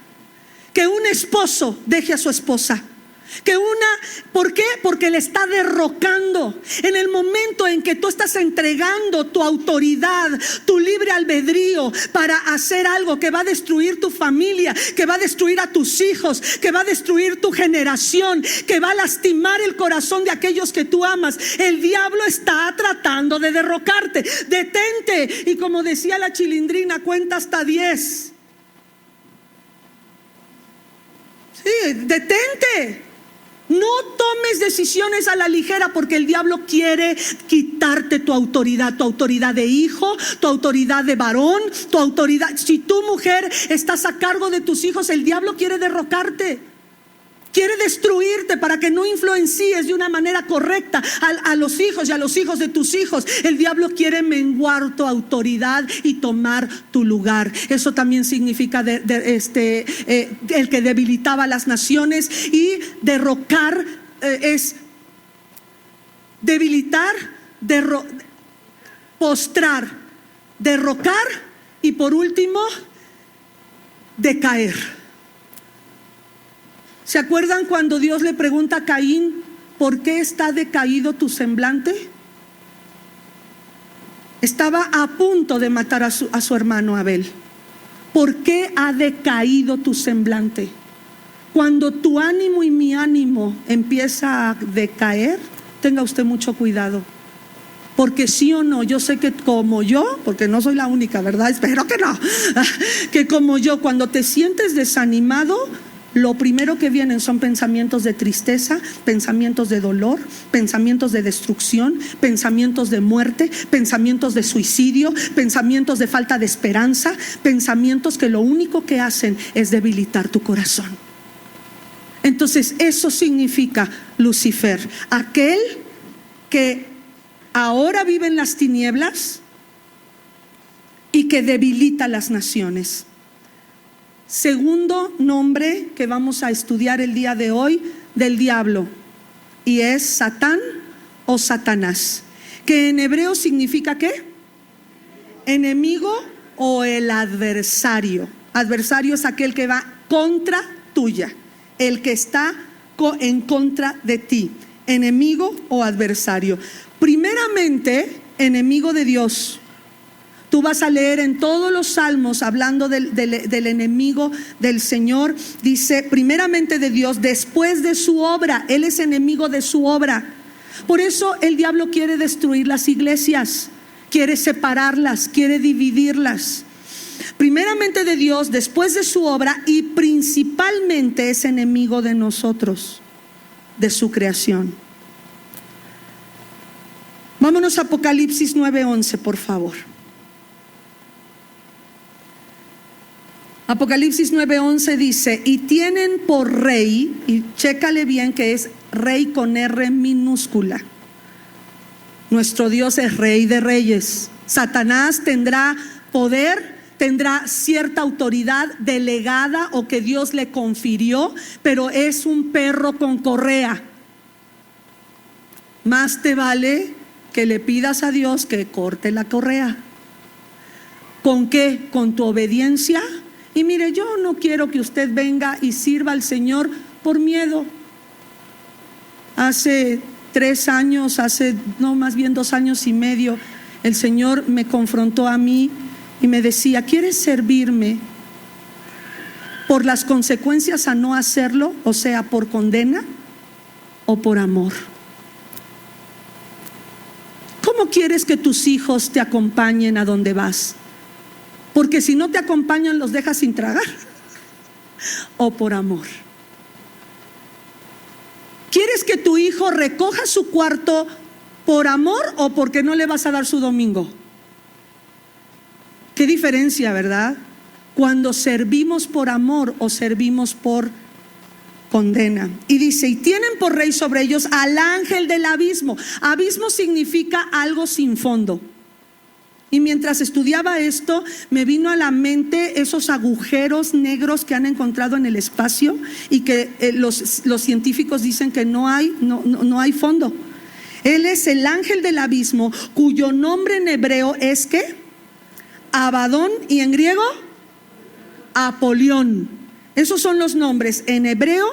que un esposo deje a su esposa, ¿por qué? Porque le está derrocando. En el momento en que tú estás entregando tu autoridad, tu libre albedrío para hacer algo que va a destruir tu familia, que va a destruir a tus hijos, que va a destruir tu generación, que va a lastimar el corazón de aquellos que tú amas, el diablo está tratando de derrocarte. Detente, y como decía la Chilindrina, cuenta hasta 10. Sí, detente. No tomes decisiones a la ligera, porque el diablo quiere quitarte tu autoridad de hijo, tu autoridad de varón, tu autoridad. Si tu mujer estás a cargo de tus hijos, el diablo quiere derrocarte, quiere destruirte para que no influencies de una manera correcta a los hijos y a los hijos de tus hijos. El diablo quiere menguar tu autoridad y tomar tu lugar. Eso también significa el que debilitaba a las naciones. Y derrocar es debilitar, postrar, derrocar y por último decaer. ¿Se acuerdan cuando Dios le pregunta a Caín: ¿por qué está decaído tu semblante? Estaba a punto de matar a su hermano Abel. ¿Por qué ha decaído tu semblante? Cuando tu ánimo y mi ánimo empieza a decaer, tenga usted mucho cuidado. Porque sí o no, yo sé que como yo, porque no soy la única, ¿verdad? Espero que no. Que como yo, cuando te sientes desanimado, lo primero que vienen son pensamientos de tristeza, pensamientos de dolor, pensamientos de destrucción, pensamientos de muerte, pensamientos de suicidio, pensamientos de falta de esperanza, pensamientos que lo único que hacen es debilitar tu corazón. Entonces eso significa Lucifer, aquel que ahora vive en las tinieblas y que debilita las naciones. Segundo nombre que vamos a estudiar el día de hoy del diablo, y es Satán o Satanás, que en hebreo significa ¿qué? Enemigo o el adversario. Adversario es aquel que va contra tuya, el que está en contra de ti. Enemigo o adversario. Primeramente, enemigo de Dios. Tú vas a leer en todos los salmos hablando del enemigo del Señor. Dice primeramente de Dios, después de su obra. Él es enemigo de su obra. Por eso el diablo quiere destruir las iglesias, quiere separarlas, quiere dividirlas. Primeramente de Dios, después de su obra, y principalmente es enemigo de nosotros, de su creación. Vámonos a Apocalipsis 9:11, por favor. Apocalipsis 9:11 dice, y tienen por rey, y chécale bien que es rey con R minúscula. Nuestro Dios es rey de reyes. Satanás tendrá poder, tendrá cierta autoridad delegada o que Dios le confirió, pero es un perro con correa. Más te vale que le pidas a Dios que corte la correa. ¿Con qué? Con tu obediencia. Y mire, yo no quiero que usted venga y sirva al Señor por miedo. Hace 3 años, más bien 2 años y medio, el Señor me confrontó a mí y me decía, ¿quieres servirme por las consecuencias a no hacerlo? O sea, por condena o por amor. ¿Cómo quieres que tus hijos te acompañen a donde vas? Porque si no te acompañan, los dejas sin tragar. O por amor. ¿Quieres que tu hijo recoja su cuarto por amor o porque no le vas a dar su domingo? Qué diferencia, ¿verdad? Cuando servimos por amor o servimos por condena. Y dice, y tienen por rey sobre ellos al ángel del abismo. Abismo significa algo sin fondo. Y mientras estudiaba esto, me vino a la mente esos agujeros negros que han encontrado en el espacio y que los científicos dicen que no hay fondo. Él es el ángel del abismo, cuyo nombre en hebreo es ¿qué? Abadón, y en griego Apolión. Esos son los nombres en hebreo,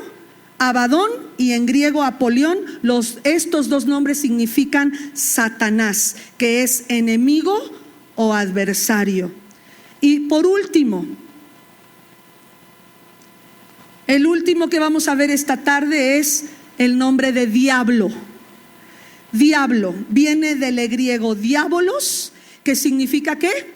Abadón, y en griego Apolión. Estos 2 nombres significan Satanás, que es enemigo o adversario. Y por último, el último que vamos a ver esta tarde es el nombre de diablo. Diablo viene del griego diabolos, que significa ¿qué?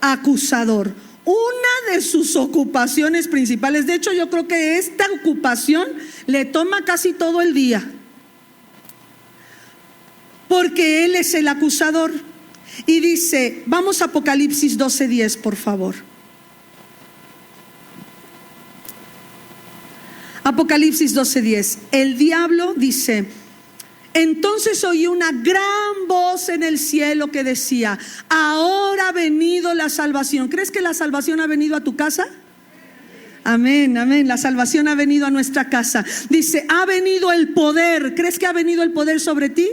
Acusador. Una de sus ocupaciones principales, de hecho yo creo que esta ocupación le toma casi todo el día, porque él es el acusador. Y dice, vamos a Apocalipsis 12:10, por favor. Apocalipsis 12:10. El diablo dice, entonces oí una gran voz en el cielo que decía, ahora ha venido la salvación. ¿Crees que la salvación ha venido a tu casa? Amén, amén. La salvación ha venido a nuestra casa. Dice, ha venido el poder. ¿Crees que ha venido el poder sobre ti?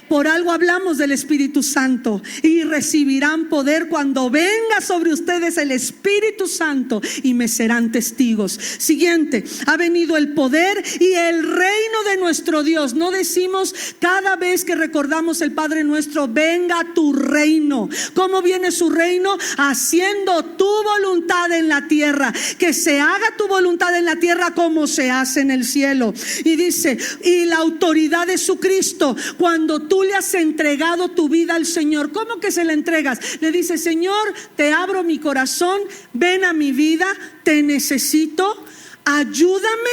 Por algo hablamos del Espíritu Santo. Y recibirán poder cuando venga sobre ustedes el Espíritu Santo y me serán testigos. Siguiente, ha venido el poder y el reino de nuestro Dios. No decimos cada vez que recordamos el Padre Nuestro, venga tu reino. ¿Cómo viene su reino? Haciendo tu voluntad en la tierra. Que se haga tu voluntad en la tierra como se hace en el cielo. Y dice, y la autoridad de su Cristo, cuando tú le has entregado tu vida al Señor. ¿Cómo que se la entregas? Le dice, Señor, te abro mi corazón, ven a mi vida, te necesito, ayúdame,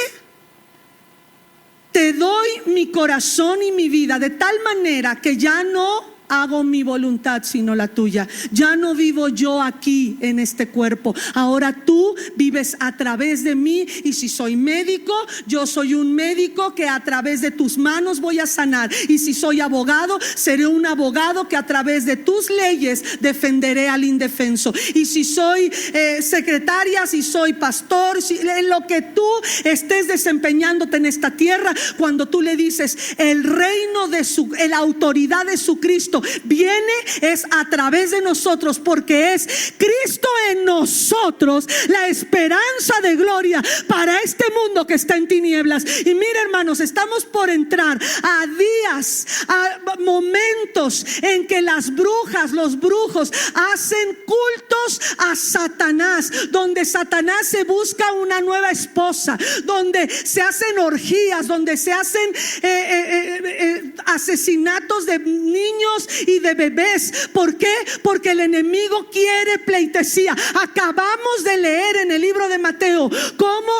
te doy mi corazón y mi vida, de tal manera que ya no hago mi voluntad sino la tuya. Ya no vivo yo aquí en este cuerpo, ahora tú vives a través de mí. Y si soy médico, yo soy un médico que a través de tus manos voy a sanar. Y si soy abogado, seré un abogado que a través de tus leyes defenderé al indefenso. Y si soy secretaria, si soy pastor, en lo que tú estés desempeñándote en esta tierra, cuando tú le dices el reino de la autoridad de su Cristo viene, es a través de nosotros, porque es Cristo en nosotros la esperanza de gloria para este mundo que está en tinieblas. Y mira, hermanos, estamos por entrar a días, a momentos en que las brujas, los brujos hacen cultos a Satanás, donde Satanás se busca una nueva esposa, donde se hacen orgías, donde se hacen asesinatos de niños y de bebés. ¿Por qué? Porque el enemigo quiere pleitesía. Acabamos de leer en el libro de Mateo cómo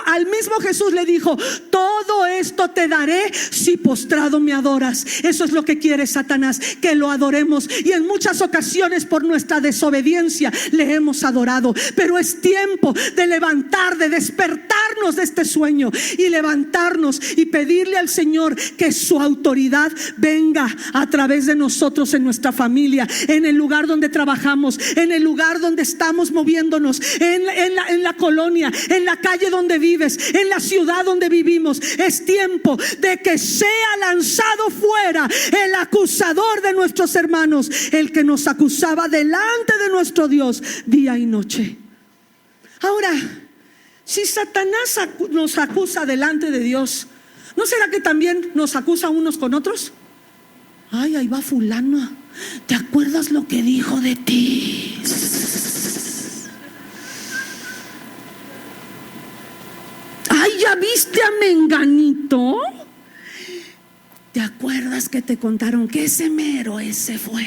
al mismo Jesús le dijo: todo esto te daré si postrado me adoras. Eso es lo que quiere Satanás, que lo adoremos. Y en muchas ocasiones por nuestra desobediencia le hemos adorado. Pero es tiempo de levantar, de despertarnos de este sueño y levantarnos y pedirle al Señor que su autoridad venga a través de nosotros en nuestra familia, en el lugar donde trabajamos, en el lugar donde estamos moviéndonos, en la colonia, en la calle donde vives, en la ciudad donde vivimos. Es tiempo de que sea lanzado fuera el acusador de nuestros hermanos, el que nos acusaba delante de nuestro Dios día y noche. Ahora, si Satanás nos acusa delante de Dios, ¿no será que también nos acusa unos con otros? Ay, ahí va fulano, ¿te acuerdas lo que dijo de ti? Ay, ¿ya viste a menganito? ¿Te acuerdas que te contaron que ese mero, ese fue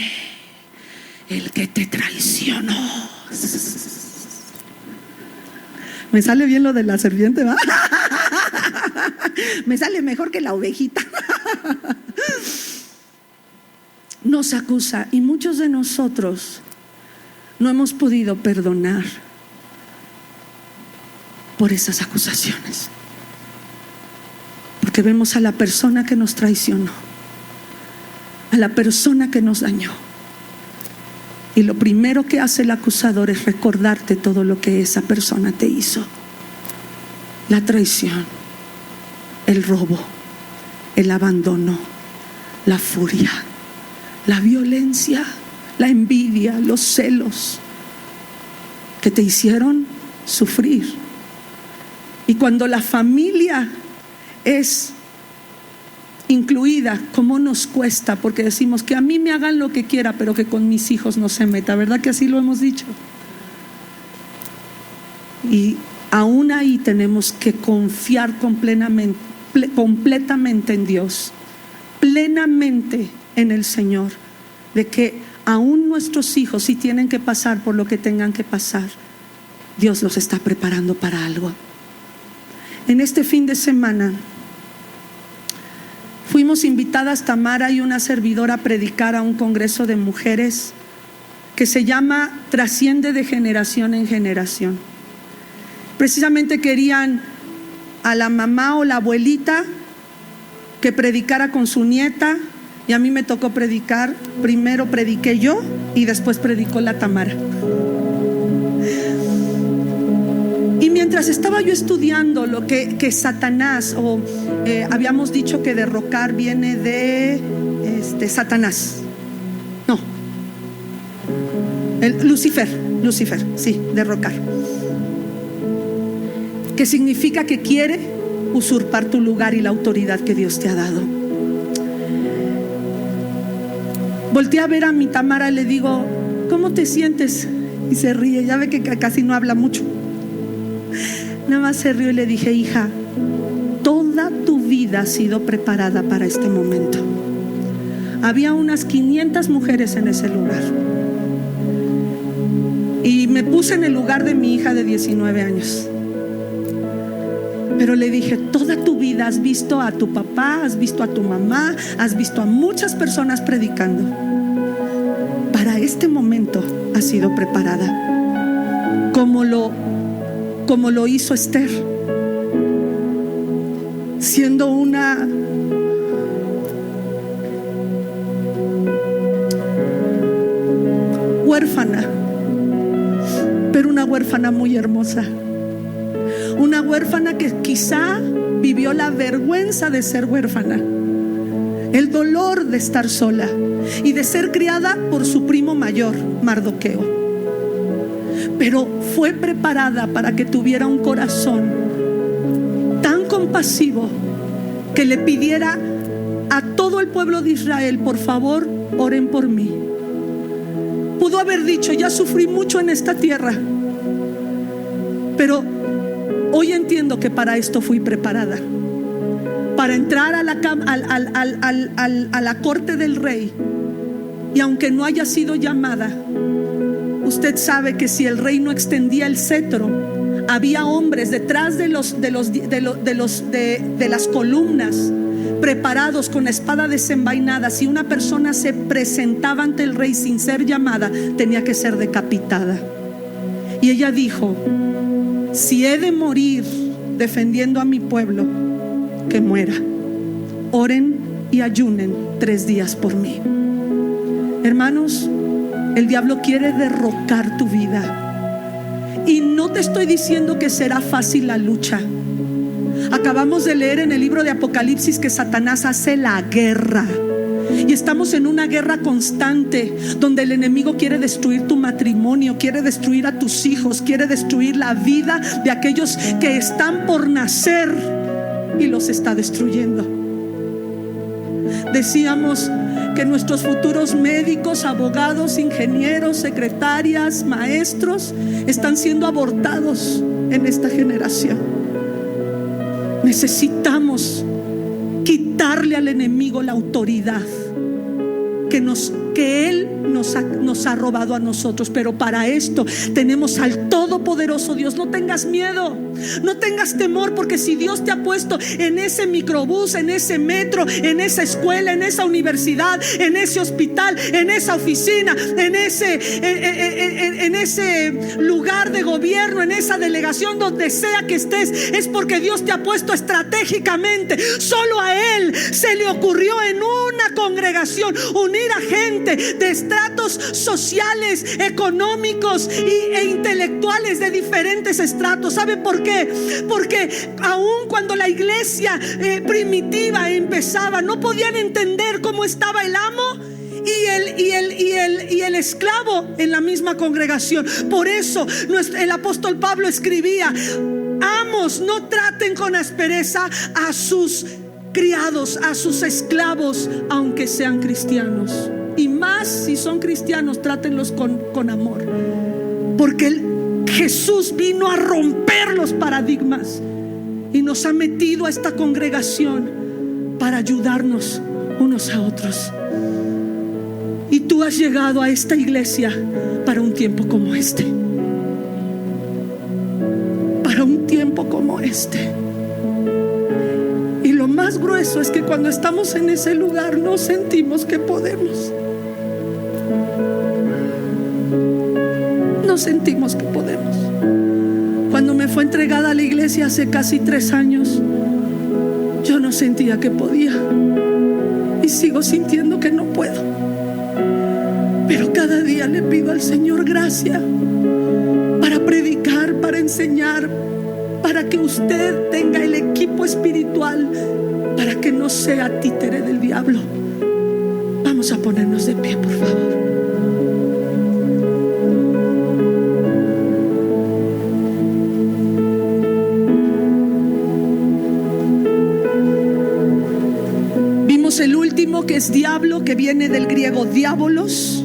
el que te traicionó? Me sale bien lo de la serpiente, ¿va? Me sale mejor que la ovejita. Nos acusa, y muchos de nosotros no hemos podido perdonar por esas acusaciones, porque vemos a la persona que nos traicionó, a la persona que nos dañó, y lo primero que hace el acusador es recordarte todo lo que esa persona te hizo: la traición, el robo, el abandono, la furia, la violencia, la envidia, los celos que te hicieron sufrir. Y cuando la familia es incluida, ¿cómo nos cuesta? Porque decimos que a mí me hagan lo que quiera, pero que con mis hijos no se meta. ¿Verdad que así lo hemos dicho? Y aún ahí tenemos que confiar completamente en Dios, plenamente en el Señor, de que aún nuestros hijos, si tienen que pasar por lo que tengan que pasar, Dios los está preparando para algo. En este fin de semana fuimos invitadas Tamara y una servidora a predicar a un congreso de mujeres que se llama Trasciende de generación en generación. Precisamente querían a la mamá o la abuelita que predicara con su nieta, y a mí me tocó predicar. Primero prediqué yo y después predicó la Tamara. Y mientras estaba yo estudiando lo que Satanás, habíamos dicho que derrocar viene de Satanás, no, Lucifer, sí, derrocar, que significa que quiere usurpar tu lugar y la autoridad que Dios te ha dado. Volteé a ver a mi Tamara y le digo: ¿cómo te sientes? Y se ríe, ya ve que casi no habla mucho. Nada más se rió y le dije: hija, toda tu vida ha sido preparada para este momento. Había unas 500 mujeres en ese lugar, y me puse en el lugar de mi hija de 19 años. Pero le dije: toda tu vida has visto a tu papá, has visto a tu mamá, has visto a muchas personas predicando. Para este momento has sido preparada, como lo hizo Esther, siendo una huérfana, pero una huérfana muy hermosa. Una huérfana que quizá vivió la vergüenza de ser huérfana, el dolor de estar sola y de ser criada por su primo mayor, Mardoqueo. Pero fue preparada para que tuviera un corazón tan compasivo que le pidiera a todo el pueblo de Israel: por favor, oren por mí. Pudo haber dicho: ya sufrí mucho en esta tierra, pero hoy entiendo que para esto fui preparada, para entrar a la corte del rey. Y aunque no haya sido llamada, usted sabe que si el rey no extendía el cetro, había hombres detrás de las columnas, preparados con la espada desenvainada. Si una persona se presentaba ante el rey sin ser llamada, tenía que ser decapitada. Y ella dijo: si he de morir defendiendo a mi pueblo, que muera. Oren y ayunen 3 días por mí. Hermanos, el diablo quiere derrocar tu vida. Y no te estoy diciendo que será fácil la lucha. Acabamos de leer en el libro de Apocalipsis que Satanás hace la guerra. Y estamos en una guerra constante, donde el enemigo quiere destruir tu matrimonio, quiere destruir a tus hijos, quiere destruir la vida de aquellos que están por nacer, y los está destruyendo. Decíamos que nuestros futuros médicos, abogados, ingenieros, secretarias, maestros están siendo abortados en esta generación. Necesitamos quitarle al enemigo la autoridad que él nos ha robado a nosotros. Pero para esto tenemos al todopoderoso Dios. No tengas miedo, no tengas temor, porque si Dios te ha puesto en ese microbús, en ese metro, en esa escuela, en esa universidad, en ese hospital, en esa oficina, en ese lugar de gobierno, en esa delegación, donde sea que estés, es porque Dios te ha puesto estratégicamente. Solo a Él se le ocurrió en una congregación unir a gente de estratos sociales, económicos e intelectuales de diferentes estratos. ¿Sabe por qué? Porque aun cuando la iglesia primitiva empezaba, no podían entender cómo estaba el amo y el esclavo en la misma congregación. Por eso el apóstol Pablo escribía: amos, no traten con aspereza a sus criados, a sus esclavos, aunque sean cristianos. Y más si son cristianos, trátenlos con amor, porque Jesús vino a romper los paradigmas y nos ha metido a esta congregación para ayudarnos unos a otros. Y tú has llegado a esta iglesia para un tiempo como este, para un tiempo como este. Y lo más grueso es que cuando estamos en ese lugar no sentimos que podemos. No sentimos que podemos. Cuando me fue entregada a la iglesia hace casi 3 años, yo no sentía que podía, y sigo sintiendo que no puedo. Pero cada día le pido al Señor gracia para predicar, para enseñar, para que usted tenga el equipo espiritual, para que no sea títere del diablo. Vamos a ponernos de pie, por favor. Vimos el último, que es diablo, que viene del griego diabolos,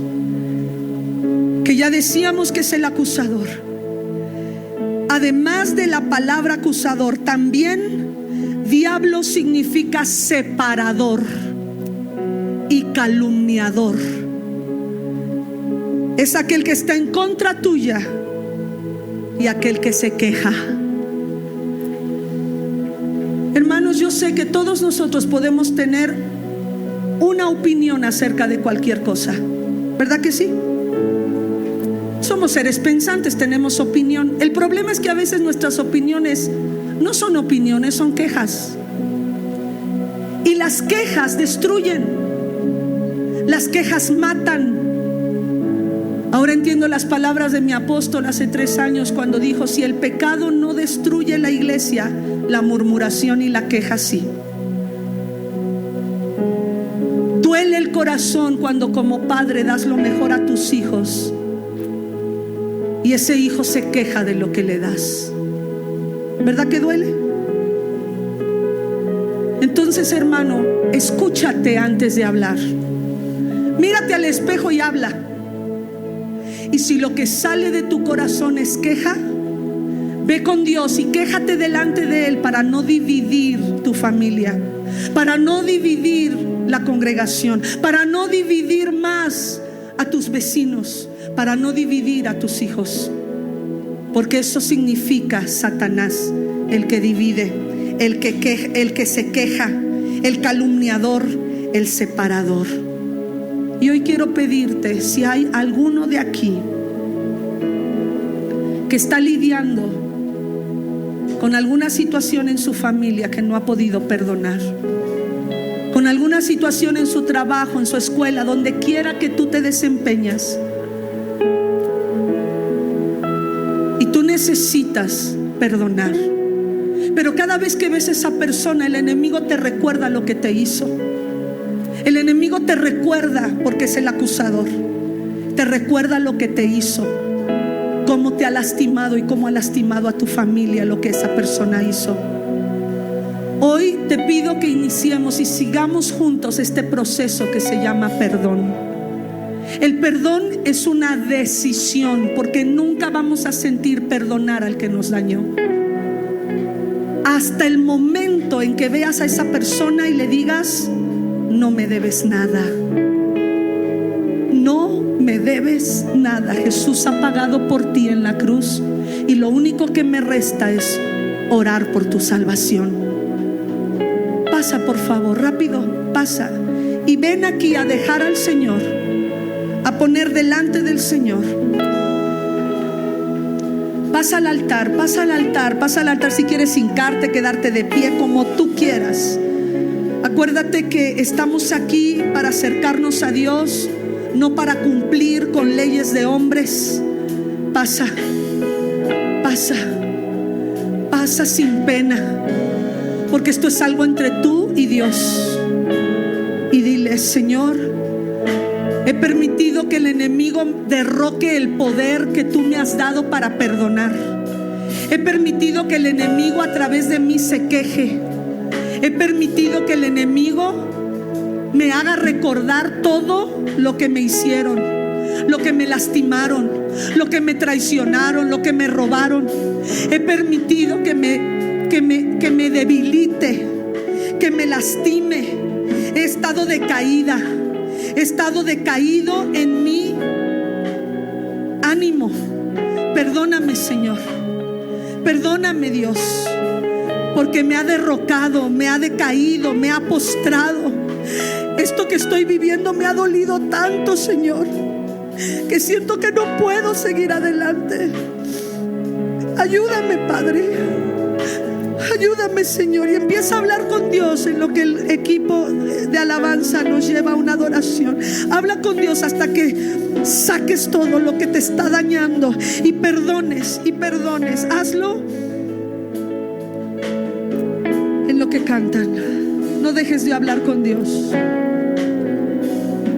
que ya decíamos que es el acusador. Además de la palabra acusador, también diablo significa separador y calumniador. Es aquel que está en contra tuya y aquel que se queja. sé que todos nosotros podemos tener una opinión acerca de cualquier cosa, ¿verdad que sí? Somos seres pensantes, tenemos opinión. El problema es que a veces nuestras opiniones no son opiniones, son quejas. Y las quejas destruyen. Las quejas matan. Ahora entiendo las palabras de mi apóstol hace 3 años cuando dijo: si el pecado no destruye la iglesia, la murmuración y la queja sí. Duele el corazón cuando como padre das lo mejor a tus hijos y ese hijo se queja de lo que le das. ¿Verdad que duele? Entonces, hermano, escúchate antes de hablar. Mírate al espejo y habla. Y si lo que sale de tu corazón es queja, ve con Dios y quéjate delante de Él para no dividir tu familia, para no dividir la congregación, para no dividir más a tus vecinos, para no dividir a tus hijos. Porque eso significa Satanás, el que divide, el que se queja, el calumniador, el separador. Y hoy quiero pedirte, si hay alguno de aquí que está lidiando con alguna situación en su familia que no ha podido perdonar, con alguna situación en su trabajo, en su escuela, donde quiera que tú te desempeñas, y tú necesitas perdonar, pero cada vez que ves a esa persona, el enemigo te recuerda lo que te hizo. El enemigo te recuerda, porque es el acusador, te recuerda lo que te hizo, cómo te ha lastimado y cómo ha lastimado a tu familia lo que esa persona hizo. Hoy te pido que iniciemos y sigamos juntos este proceso que se llama perdón. El perdón es una decisión, porque nunca vamos a sentir perdonar al que nos dañó hasta el momento en que veas a esa persona y le digas: no me debes nada, no me debes nada. Jesús ha pagado por ti en la cruz y lo único que me resta es orar por tu salvación. Pasa, por favor, rápido, pasa y ven aquí a dejar al Señor, a poner delante del Señor. Pasa al altar, pasa al altar, pasa al altar. Si quieres hincarte, quedarte de pie, como tú quieras. Acuérdate que estamos aquí para acercarnos a Dios, no para cumplir con leyes de hombres. Pasa, pasa, pasa sin pena, porque esto es algo entre tú y Dios. Y dile: Señor, he permitido que el enemigo derroque el poder que tú me has dado para perdonar. He permitido que el enemigo a través de mí se queje. He permitido que el enemigo me haga recordar todo lo que me hicieron, lo que me lastimaron, lo que me traicionaron, lo que me robaron. He permitido que me debilite, que me lastime. He estado decaída, he estado decaído en mi ánimo. Perdóname, Señor. Perdóname, Dios, porque me ha derrocado, me ha decaído, me ha postrado. Esto que estoy viviendo me ha dolido tanto, Señor, que siento que no puedo seguir adelante. Ayúdame, Padre. Ayúdame, Señor. Y empieza a hablar con Dios en lo que el equipo de alabanza nos lleva a una adoración. Habla con Dios hasta que saques todo lo que te está dañando y perdones y perdones. Hazlo en lo que cantan. No dejes de hablar con Dios.